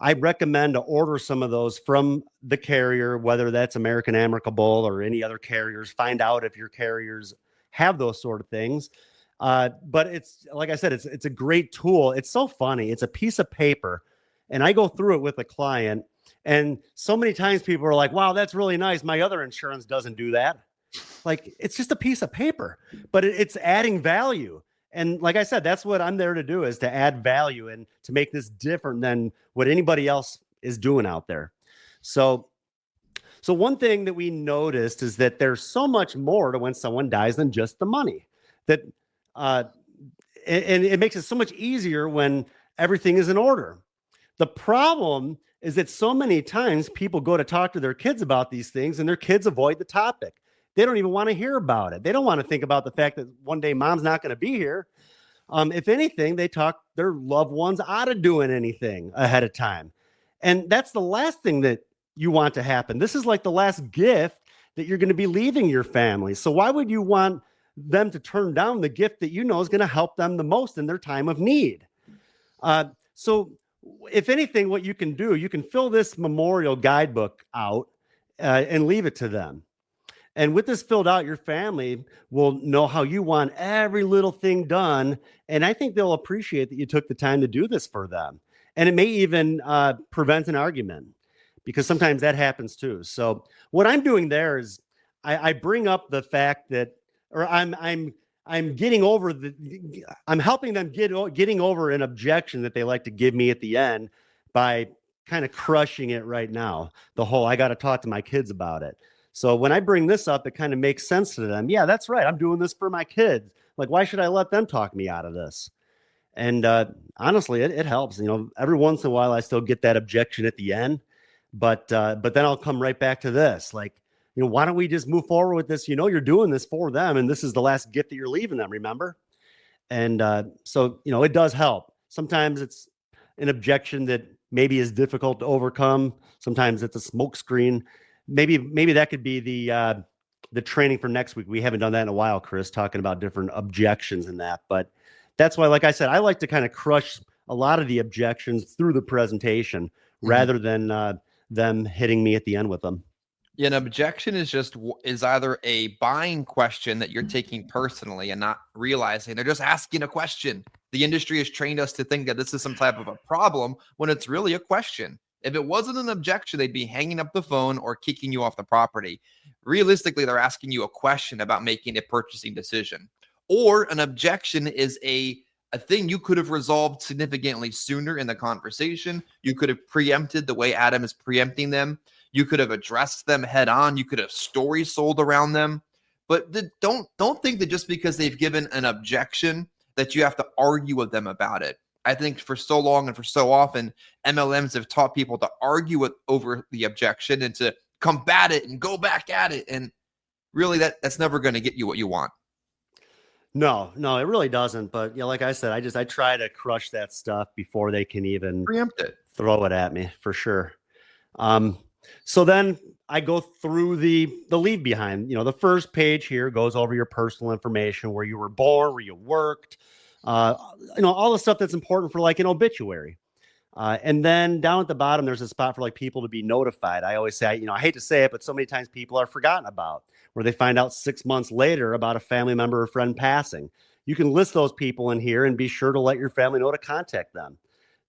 I recommend to order some of those from the carrier, whether that's American Amicable or any other carriers. Find out if your carriers have those sort of things. But it's, like I said, it's a great tool. It's so funny. It's a piece of paper, and I go through it with a client, and so many times people are like, wow, that's really nice. My other insurance doesn't do that. Like, it's just a piece of paper, but it's adding value. And like I said, that's what I'm there to do, is to add value and to make this different than what anybody else is doing out there. So one thing that we noticed is that there's so much more to when someone dies than just the money. That and it makes it so much easier when everything is in order. The problem is that so many times people go to talk to their kids about these things and their kids avoid the topic. They don't even want to hear about it. They don't want to think about the fact that one day mom's not going to be here. If anything, they talk their loved ones out of doing anything ahead of time. And that's the last thing that you want to happen. This is like the last gift that you're going to be leaving your family. So why would you want them to turn down the gift that you know is going to help them the most in their time of need? So if anything, what you can do, you can fill this memorial guidebook out and leave it to them. And with this filled out, your family will know how you want every little thing done. And I think they'll appreciate that you took the time to do this for them. And it may even prevent an argument, because sometimes that happens too. So what I'm doing there is I bring up the fact that, or I'm getting over I'm helping them getting over an objection that they like to give me at the end by kind of crushing it right now. The whole, I got to talk to my kids about it. So when I bring this up, it kind of makes sense to them. Yeah, that's right. I'm doing this for my kids. Like, why should I let them talk me out of this? And honestly, it helps. You know, every once in a while, I still get that objection at the end, but then I'll come right back to this. Like, you know, why don't we just move forward with this? You know, you're doing this for them, and this is the last gift that you're leaving them, remember? And so, it does help. Sometimes it's an objection that maybe is difficult to overcome. Sometimes it's a smoke screen. Maybe that could be the training for next week. We haven't done that in a while, Chris, talking about different objections and that. But that's why, like I said, I like to kind of crush a lot of the objections through the presentation rather than them hitting me at the end with them. Yeah, an objection is either a buying question that you're taking personally and not realizing they're just asking a question. The industry has trained us to think that this is some type of a problem when it's really a question. If it wasn't an objection, they'd be hanging up the phone or kicking you off the property. Realistically, they're asking you a question about making a purchasing decision. Or an objection is a thing you could have resolved significantly sooner in the conversation. You could have preempted the way Adam is preempting them. You could have addressed them head on. You could have stories sold around them. But don't think that just because they've given an objection that you have to argue with them about it. I think for so long and for so often, MLMs have taught people to argue over the objection and to combat it and go back at it. And really, that's never going to get you what you want. No, it really doesn't. But like I said, I try to crush that stuff before they can even Preempt it. Throw it at me for sure. So then I go through the leave behind. The first page here goes over your personal information, where you were born, where you worked, all the stuff that's important for like an obituary. And then down at the bottom, there's a spot for like people to be notified. I always say, I hate to say it, but so many times people are forgotten about, where they find out 6 months later about a family member or friend passing. You can list those people in here and be sure to let your family know to contact them.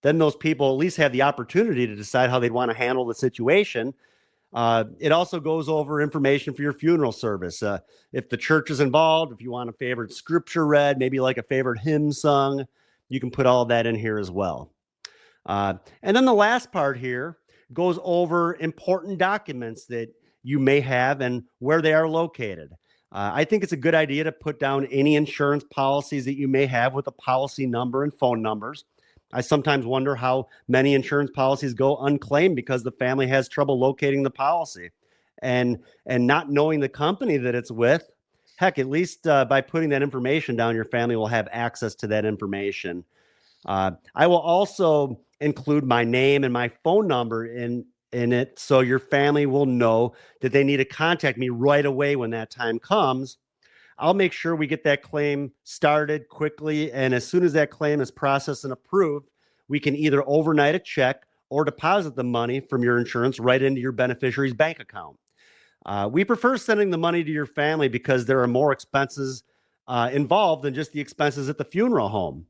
Then those people at least have the opportunity to decide how they'd want to handle the situation. It also goes over information for your funeral service. If the church is involved, if you want a favorite scripture read, maybe like a favorite hymn sung, you can put all of that in here as well. And then the last part here goes over important documents that you may have and where they are located. I think it's a good idea to put down any insurance policies that you may have with a policy number and phone numbers. I sometimes wonder how many insurance policies go unclaimed because the family has trouble locating the policy and not knowing the company that it's with. Heck, at least by putting that information down, your family will have access to that information. I will also include my name and my phone number in it, so your family will know that they need to contact me right away when that time comes. I'll make sure we get that claim started quickly. And as soon as that claim is processed and approved, we can either overnight a check or deposit the money from your insurance right into your beneficiary's bank account. We prefer sending the money to your family because there are more expenses involved than just the expenses at the funeral home.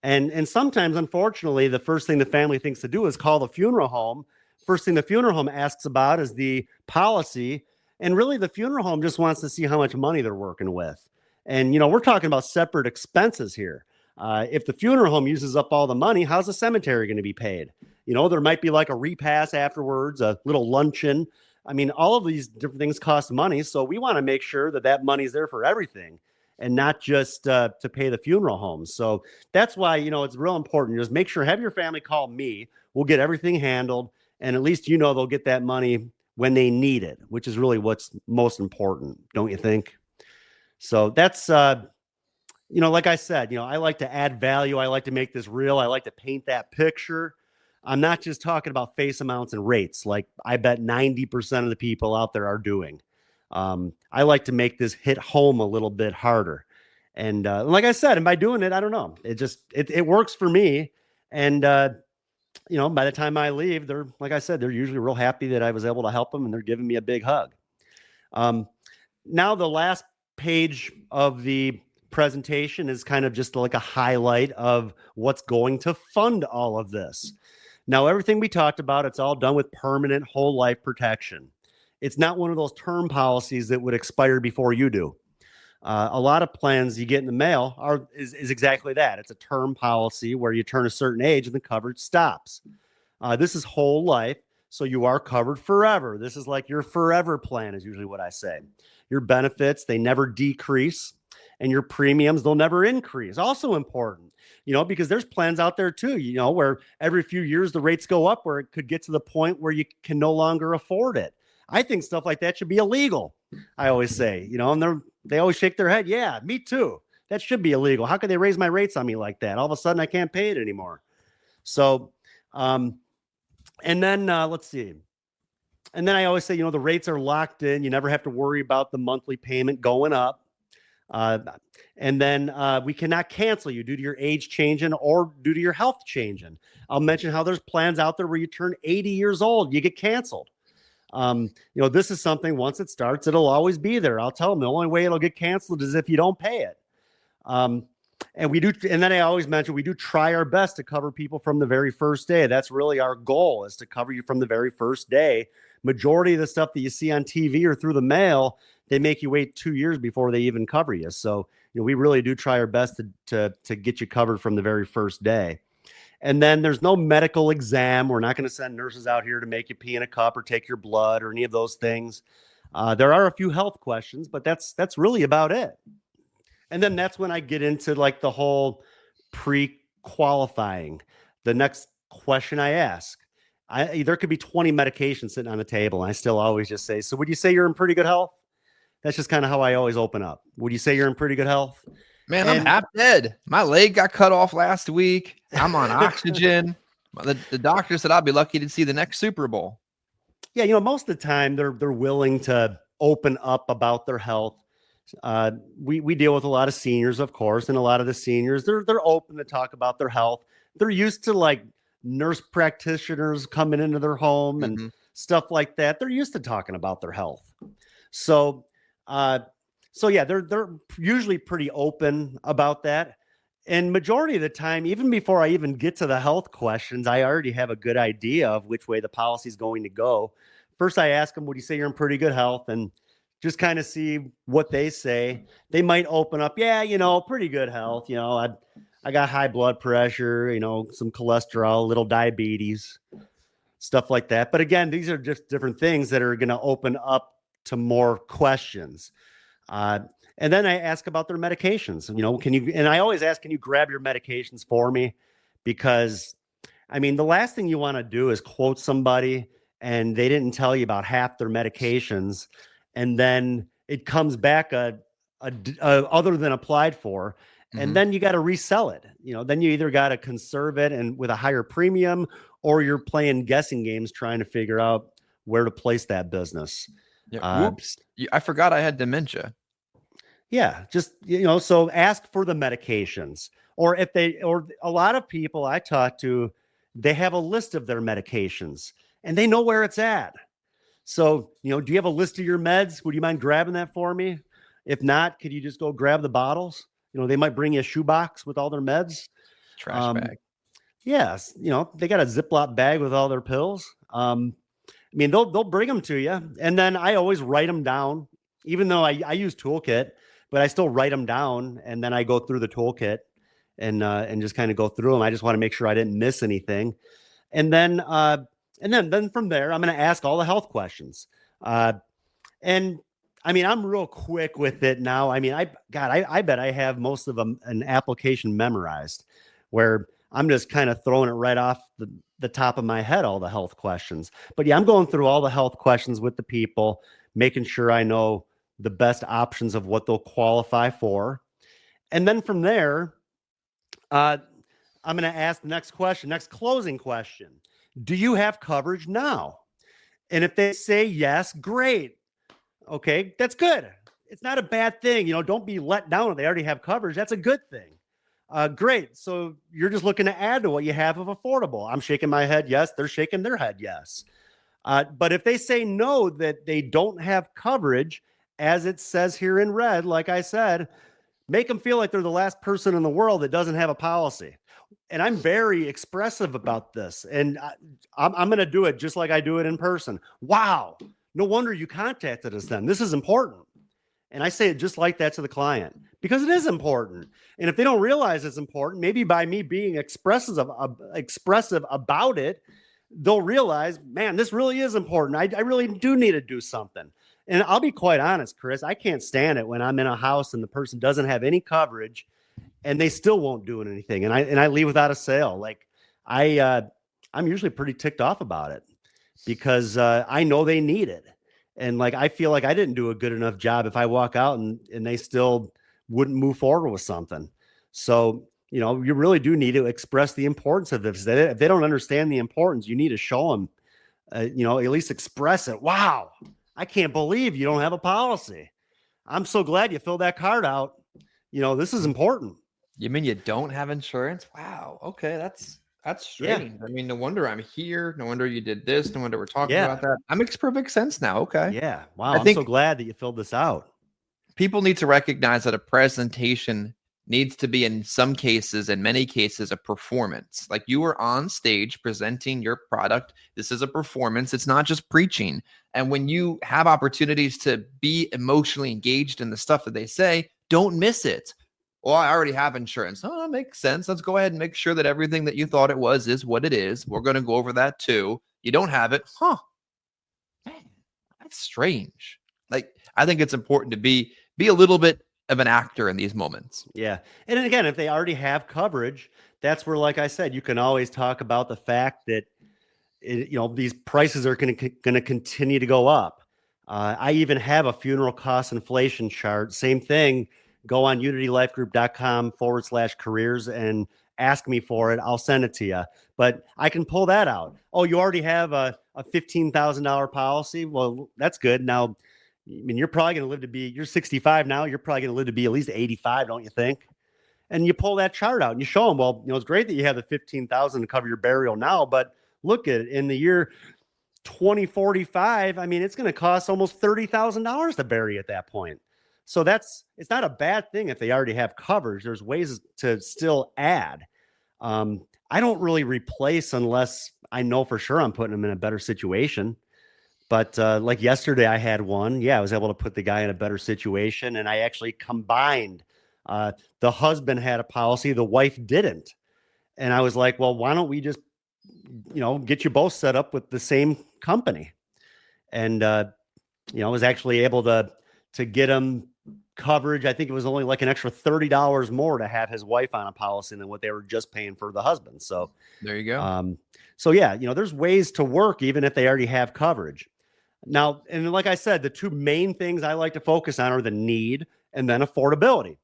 And sometimes, unfortunately, the first thing the family thinks to do is call the funeral home. First thing the funeral home asks about is the policy. And really, the funeral home just wants to see how much money they're working with. And, we're talking about separate expenses here. If the funeral home uses up all the money, how's the cemetery going to be paid? There might be like a repast afterwards, a little luncheon. I mean, all of these different things cost money. So we want to make sure that money's there for everything and not just to pay the funeral home. So that's why, it's real important. Just make sure, have your family call me. We'll get everything handled. And at least, they'll get that money when they need it, which is really what's most important, don't you think? So that's, like I said, I like to add value. I like to make this real. I like to paint that picture. I'm not just talking about face amounts and rates like I bet 90% of the people out there are doing. I like to make this hit home a little bit harder. And like I said, and by doing it, I don't know, it works for me. And, by the time I leave, they're, like I said, they're usually real happy that I was able to help them and they're giving me a big hug. Now the last page of the presentation is kind of just like a highlight of what's going to fund all of this. Now, everything we talked about, it's all done with permanent whole life protection. It's not one of those term policies that would expire before you do. A lot of plans you get in the mail is exactly that. It's a term policy where you turn a certain age and the coverage stops. This is whole life, so you are covered forever. This is like your forever plan is usually what I say. Your benefits, they never decrease, and your premiums, they'll never increase. Also important, because there's plans out there too, where every few years the rates go up, where it could get to the point where you can no longer afford it. I think stuff like that should be illegal. I always say, and they always shake their head. Yeah, me too. That should be illegal. How could they raise my rates on me like that? All of a sudden I can't pay it anymore. So, and then let's see. And then I always say, the rates are locked in. You never have to worry about the monthly payment going up. And then we cannot cancel you due to your age changing or due to your health changing. I'll mention how there's plans out there where you turn 80 years old, you get canceled. This is something, once it starts, it'll always be there. I'll tell them the only way it'll get canceled is if you don't pay it. And we do. And then I always mention, we do try our best to cover people from the very first day. That's really our goal, is to cover you from the very first day. Majority of the stuff that you see on TV or through the mail, they make you wait 2 years before they even cover you. So, we really do try our best to get you covered from the very first day. And then there's no medical exam. We're not going to send nurses out here to make you pee in a cup or take your blood or any of those things. There are a few health questions, but that's really about it. And then that's when I get into like the whole pre-qualifying. The next question I ask, there could be 20 medications sitting on the table, and I still always just say, so would you say you're in pretty good health? That's just kind of how I always open up. Would you say you're in pretty good health? Man, I'm half dead. My leg got cut off last week. I'm on oxygen. The doctor said I'll be lucky to see the next Super Bowl. Yeah, most of the time they're willing to open up about their health. We deal with a lot of seniors, of course, and a lot of the seniors, they're open to talk about their health. They're used to like nurse practitioners coming into their home and stuff like that. They're used to talking about their health. So yeah, they're usually pretty open about that. And majority of the time, even before I even get to the health questions, I already have a good idea of which way the policy is going to go. First, I ask them, would you say you're in pretty good health? And just kind of see what they say. They might open up, yeah, pretty good health. I got high blood pressure, some cholesterol, a little diabetes, stuff like that. But again, these are just different things that are going to open up to more questions. And then I ask about their medications. And I always ask, can you grab your medications for me? Because, the last thing you want to do is quote somebody and they didn't tell you about half their medications, and then it comes back other than applied for, and then you got to resell it. Then you either got to conserve it and with a higher premium, or you're playing guessing games trying to figure out where to place that business. Yeah, whoops. I forgot I had dementia. Yeah, just, so ask for the medications. Or a lot of people I talk to, they have a list of their medications and they know where it's at. So, do you have a list of your meds? Would you mind grabbing that for me? If not, could you just go grab the bottles? They might bring you a shoebox with all their meds. Trash bag. Yes. They got a Ziploc bag with all their pills. They'll bring them to you. And then I always write them down, even though I use Toolkit, but I still write them down. And then I go through the Toolkit and just kind of go through them. I just want to make sure I didn't miss anything. And then from there, I'm going to ask all the health questions. I'm real quick with it now. I bet I have most of them an application memorized, where I'm just kind of throwing it right off the top of my head, all the health questions. But yeah, I'm going through all the health questions with the people, making sure I know the best options of what they'll qualify for. And then from there, I'm going to ask the next closing question. Do you have coverage now? And if they say yes, great. Okay, that's good. It's not a bad thing. Don't be let down if they already have coverage. That's a good thing. Great. So you're just looking to add to what you have of affordable. I'm shaking my head yes. They're shaking their head yes. But if they say no, that they don't have coverage, as it says here in red, like I said, make them feel like they're the last person in the world that doesn't have a policy. And I'm very expressive about this. And I'm going to do it just like I do it in person. Wow. No wonder you contacted us then. This is important. And I say it just like that to the client, because it is important. And if they don't realize it's important, maybe by me being expressive about it, they'll realize, man, this really is important. I really do need to do something. And I'll be quite honest, Chris, I can't stand it when I'm in a house and the person doesn't have any coverage and they still won't do anything. And I leave without a sale. Like I'm usually pretty ticked off about it, because I know they need it. And like, I feel like I didn't do a good enough job if I walk out and they still wouldn't move forward with something. So, you really do need to express the importance of this. If they don't understand the importance, you need to show them, at least express it. Wow, I can't believe you don't have a policy. I'm so glad you filled that card out. This is important. You mean you don't have insurance? Wow. Okay, that's strange. I mean, no wonder I'm here. No wonder you did this. No wonder we're talking about that. That makes perfect sense now. Okay. Yeah. Wow. I'm so glad that you filled this out. People need to recognize that a presentation needs to be, in some cases, in many cases, a performance. Like, you are on stage presenting your product. This is a performance. It's not just preaching. And when you have opportunities to be emotionally engaged in the stuff that they say, don't miss it. Well, I already have insurance. Oh, that makes sense. Let's go ahead and make sure that everything that you thought it was is what it is. We're going to go over that too. You don't have it. Huh. Man, that's strange. Like, I think it's important to be a little bit of an actor in these moments. Yeah. And then again, if they already have coverage, that's where, like I said, you can always talk about the fact that, these prices are going to continue to go up. I even have a funeral cost inflation chart. Same thing. Go on unitylifegroup.com/careers and ask me for it. I'll send it to you. But I can pull that out. Oh, you already have a $15,000 policy? Well, that's good. Now, I mean, you're probably going to live to be, you're 65 now. You're probably going to live to be at least 85, don't you think? And you pull that chart out and you show them, well, it's great that you have the 15,000 to cover your burial now, but look at it in the year 2045. I mean, it's going to cost almost $30,000 to bury at that point. So it's not a bad thing if they already have coverage. There's ways to still add. I don't really replace unless I know for sure I'm putting them in a better situation. But like yesterday, I had one. Yeah, I was able to put the guy in a better situation. And I actually combined. The husband had a policy. The wife didn't. And I was like, well, why don't we just, get you both set up with the same company? And, I was actually able to get him coverage. I think it was only like an extra $30 more to have his wife on a policy than what they were just paying for the husband. So there you go. So yeah, there's ways to work even if they already have coverage. Now, and like I said, the two main things I like to focus on are the need and then affordability.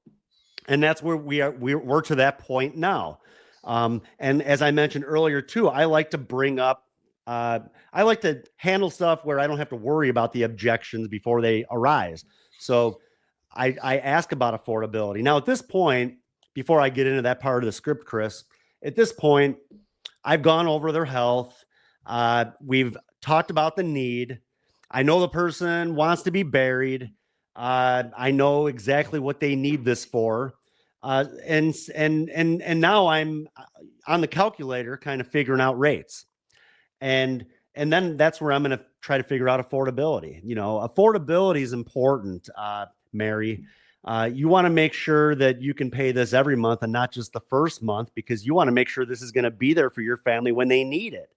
And that's where we're to that point now. And as I mentioned earlier too, I like to bring up, I like to handle stuff where I don't have to worry about the objections before they arise. So I ask about affordability. Now, at this point, before I get into that part of the script, Chris, at this point, I've gone over their health. We've talked about the need. I know the person wants to be buried. I know exactly what they need this for. And now I'm on the calculator kind of figuring out rates. And then that's where I'm going to try to figure out affordability. Affordability is important, Mary. You want to make sure that you can pay this every month and not just the first month, because you want to make sure this is going to be there for your family when they need it.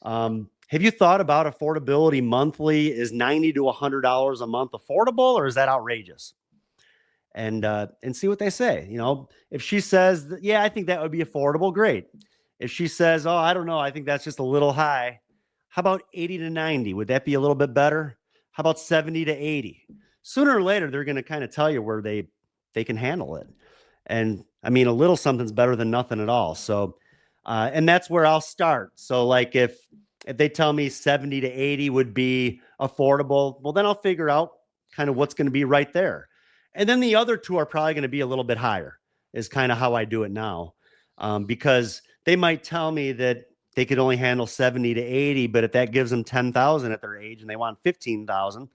Have you thought about affordability monthly? Is $90 to $100 a month affordable, or is that outrageous? And see what they say. If she says, yeah, I think that would be affordable, great. If she says, oh, I don't know, I think that's just a little high. How about 80 to 90? Would that be a little bit better? How about 70 to 80? Sooner or later, they're going to kind of tell you where they can handle it. And I mean, a little something's better than nothing at all. So, and that's where I'll start. So like if they tell me 70 to 80 would be affordable, well, then I'll figure out kind of what's going to be right there. And then the other two are probably going to be a little bit higher, is kind of how I do it now. Because they might tell me that they could only handle 70 to 80, but if that gives them 10,000 at their age and they want 15,000,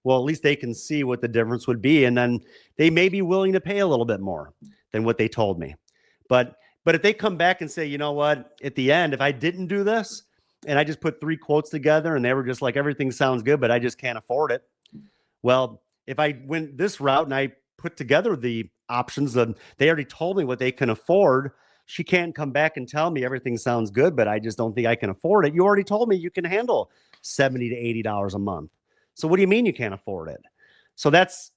well, at least they can see what the difference would be. And then they may be willing to pay a little bit more than what they told me. But if they come back and say, you know what, at the end, if I didn't do this and I just put 3 quotes together and they were just like, everything sounds good, but I just can't afford it. Well, if I went this route and I put together the options and they already told me what they can afford, she can't come back and tell me everything sounds good, but I just don't think I can afford it. You already told me you can handle $70 to $80 a month. So what do you mean you can't afford it? So that's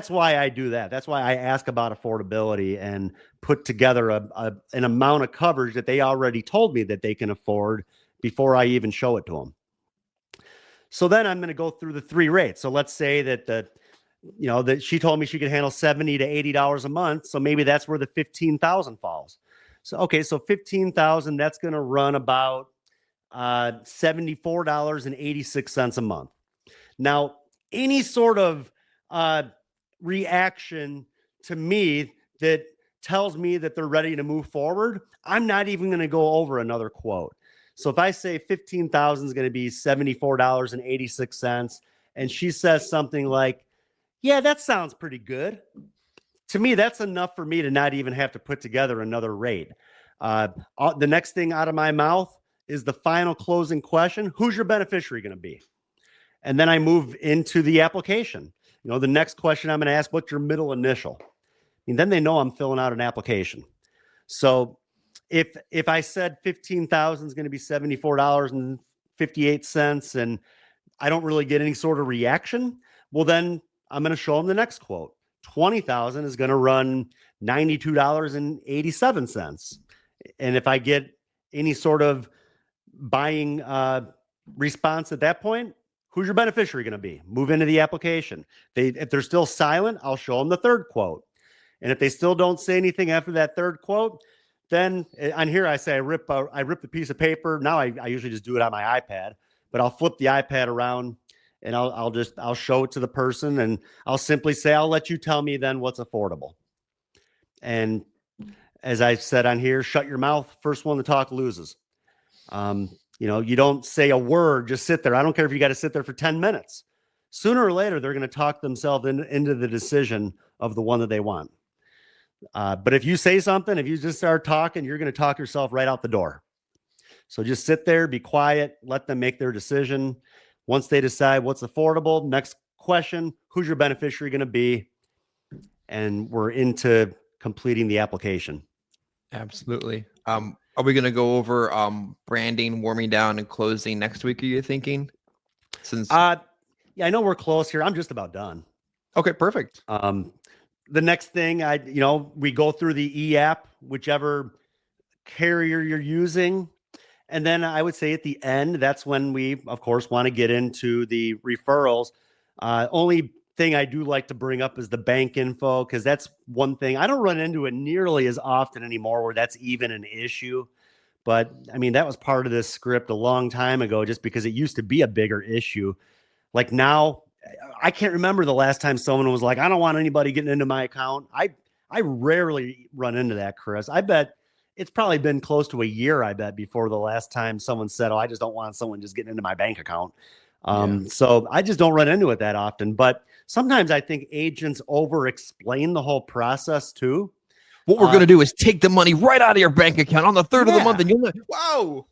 why I do that. That's why I ask about affordability and put together an amount of coverage that they already told me that they can afford before I even show it to them. So then I'm going to go through the 3 rates. So let's say that that she told me she could handle $70 to $80 a month. So maybe that's where the 15,000 falls. So, okay. So 15,000, that's going to run about $74.86 a month. Now, any sort of reaction to me that tells me that they're ready to move forward, I'm not even going to go over another quote. So if I say 15,000 is going to be $74.86, and she says something like, yeah, that sounds pretty good. To me, that's enough for me to not even have to put together another rate. The next thing out of my mouth is the final closing question. Who's your beneficiary going to be? And then I move into the application. The next question I'm going to ask, what's your middle initial? And then they know I'm filling out an application. So if I said 15,000 is going to be $74.58 and I don't really get any sort of reaction, well, then I'm going to show them the next quote. 20,000 is going to run $92.87. And if I get any sort of buying response at that point, who's your beneficiary going to be? Move into the application. If they're still silent, I'll show them the third quote. And if they still don't say anything after that third quote, then on here I say I rip the piece of paper. Now I usually just do it on my iPad, but I'll flip the iPad around and I'll show it to the person, and I'll simply say, I'll let you tell me then what's affordable. And as I said on here, shut your mouth. First one to talk loses. You don't say a word, just sit there. I don't care if you got to sit there for 10 minutes. Sooner or later, they're going to talk themselves into the decision of the one that they want. But if you say something, if you just start talking, you're going to talk yourself right out the door. So just sit there, be quiet, let them make their decision. Once they decide what's affordable, next question, who's your beneficiary going to be? And we're into completing the application. Absolutely. Are we going to go over branding, warming down, and closing next week, are you thinking? Yeah, I know we're close here. I'm just about done. Okay, perfect. The next thing we go through the e-app, whichever carrier you're using. And then I would say at the end, that's when we, of course, want to get into the referrals. Only thing I do like to bring up is the bank info, because that's one thing I don't run into it nearly as often anymore where that's even an issue. But I mean, that was part of this script a long time ago, just because it used to be a bigger issue. Like now, I can't remember the last time someone was like, I don't want anybody getting into my account. I rarely run into that, Chris. I bet it's probably been close to a year, I bet, before the last time someone said, oh, I just don't want someone just getting into my bank account. So I just don't run into it that often. But sometimes I think agents over-explain the whole process too. What we're going to do is take the money right out of your bank account on the 3rd of the month. And you're like, whoa,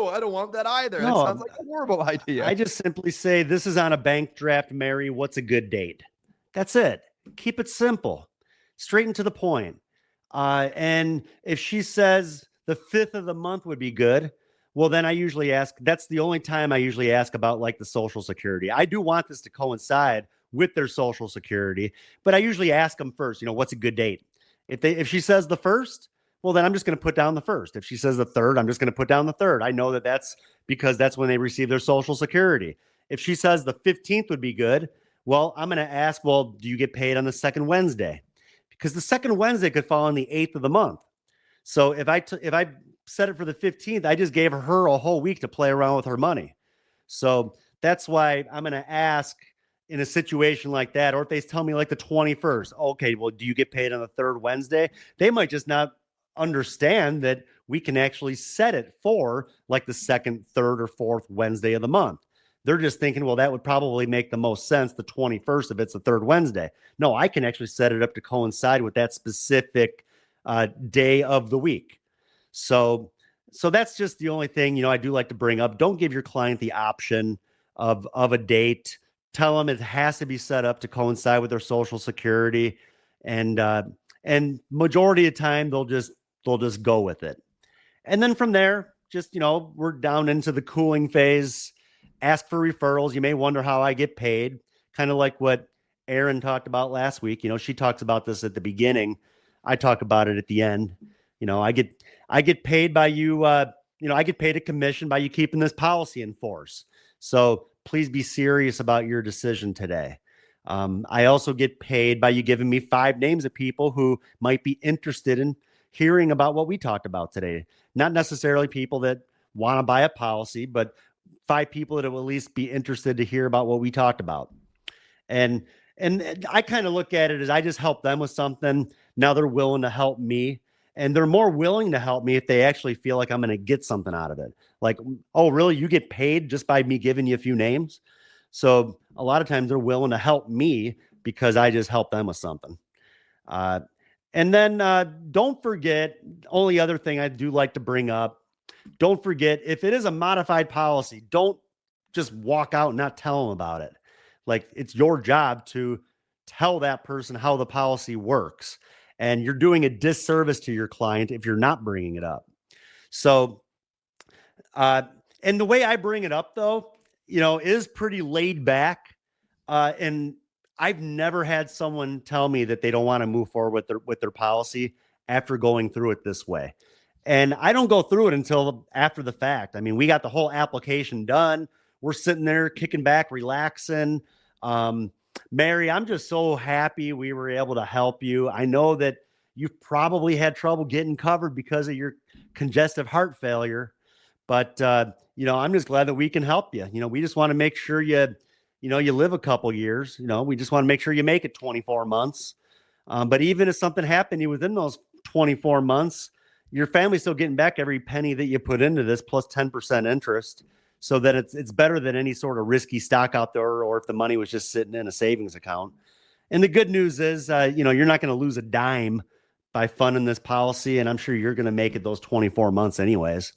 I don't want that either. No, that sounds like a horrible idea. I just simply say, this is on a bank draft, Mary. What's a good date? That's it. Keep it simple. Straight and to the point. And if she says the 5th of the month would be good, well, then I usually ask, that's the only time I usually ask about like the Social Security. I do want this to coincide with their Social Security, but I usually ask them first, what's a good date? If she says the 1st, well, then I'm just going to put down the 1st. If she says the 3rd, I'm just going to put down the 3rd. I know that's because that's when they receive their Social Security. If she says the 15th would be good, well, I'm going to ask, well, do you get paid on the 2nd Wednesday? Because the 2nd Wednesday could fall on the 8th of the month. So if I set it for the 15th, I just gave her a whole week to play around with her money. So that's why I'm going to ask in a situation like that, or if they tell me like the 21st, okay, well, do you get paid on the 3rd Wednesday? They might just not understand that we can actually set it for like the 2nd, 3rd, or 4th Wednesday of the month. They're just thinking, well, that would probably make the most sense, the 21st, if it's the 3rd Wednesday. No, I can actually set it up to coincide with that specific day of the week. So that's just the only thing, I do like to bring up. Don't give your client the option of a date. Tell them it has to be set up to coincide with their Social Security, and majority of the time they'll just go with it. And then from there, just we're down into the cooling phase. Ask for referrals. You may wonder how I get paid, kind of like what Erin talked about last week. She talks about this at the beginning. I talk about it at the end. I get paid by you. I get paid a commission by you keeping this policy in force. So please be serious about your decision today. I also get paid by you giving me 5 names of people who might be interested in hearing about what we talked about today. Not necessarily people that want to buy a policy, but 5 people that will at least be interested to hear about what we talked about. And I kind of look at it as I just help them with something. Now they're willing to help me, and they're more willing to help me if they actually feel like I'm going to get something out of it. Like, oh, really? You get paid just by me giving you a few names? So a lot of times they're willing to help me because I just help them with something. And then don't forget, only other thing I do like to bring up, don't forget, if it is a modified policy, don't just walk out and not tell them about it. Like, it's your job to tell that person how the policy works. And you're doing a disservice to your client if you're not bringing it up. So, and the way I bring it up, though, is pretty laid back. And I've never had someone tell me that they don't want to move forward with their policy after going through it this way. And I don't go through it until after the fact. I mean, we got the whole application done. We're sitting there kicking back, relaxing. Mary, I'm just so happy we were able to help you. I know that you've probably had trouble getting covered because of your congestive heart failure, but I'm just glad that we can help you. We just want to make sure you live a couple years. We just want to make sure you make it 24 months. But even if something happened to you within those 24 months, your family's still getting back every penny that you put into this plus 10% interest. So that it's better than any sort of risky stock out there, or if the money was just sitting in a savings account. And the good news is, you're not going to lose a dime by funding this policy. And I'm sure you're going to make it those 24 months anyways.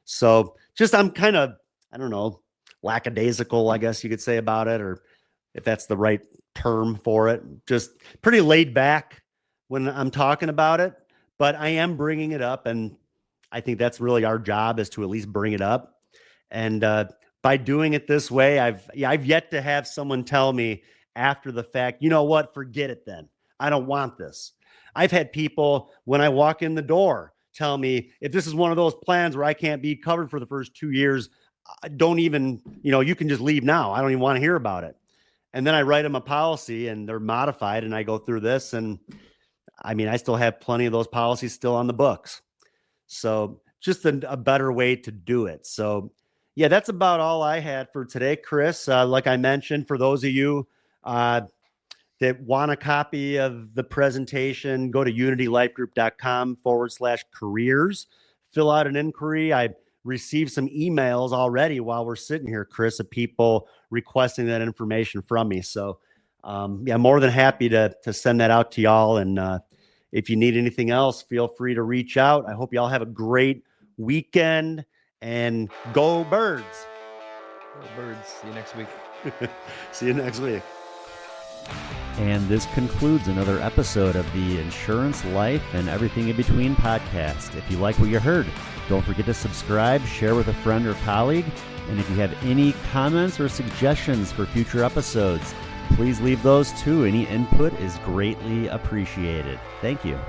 So I'm kind of, I don't know, lackadaisical, I guess you could say about it, or if that's the right term for it. Just pretty laid back when I'm talking about it, but I am bringing it up. And I think that's really our job, is to at least bring it up. And by doing it this way, I've yet to have someone tell me after the fact, you know what, forget it then. I don't want this. I've had people, when I walk in the door, tell me, if this is one of those plans where I can't be covered for the first 2 years, don't even, you can just leave now. I don't even want to hear about it. And then I write them a policy and they're modified, and I go through this. And I mean, I still have plenty of those policies still on the books. So just a better way to do it. So yeah, that's about all I had for today, Chris. Like I mentioned, for those of you that want a copy of the presentation, go to unitylifegroup.com/careers, fill out an inquiry. I received some emails already while we're sitting here, Chris, of people requesting that information from me. So more than happy to send that out to y'all. And if you need anything else, feel free to reach out. I hope y'all have a great weekend. And go Birds. Go Birds. See you next week. See you next week. And this concludes another episode of the Insurance, Life, and Everything in Between podcast. If you like what you heard, don't forget to subscribe, share with a friend or colleague. And if you have any comments or suggestions for future episodes, please leave those too. Any input is greatly appreciated. Thank you.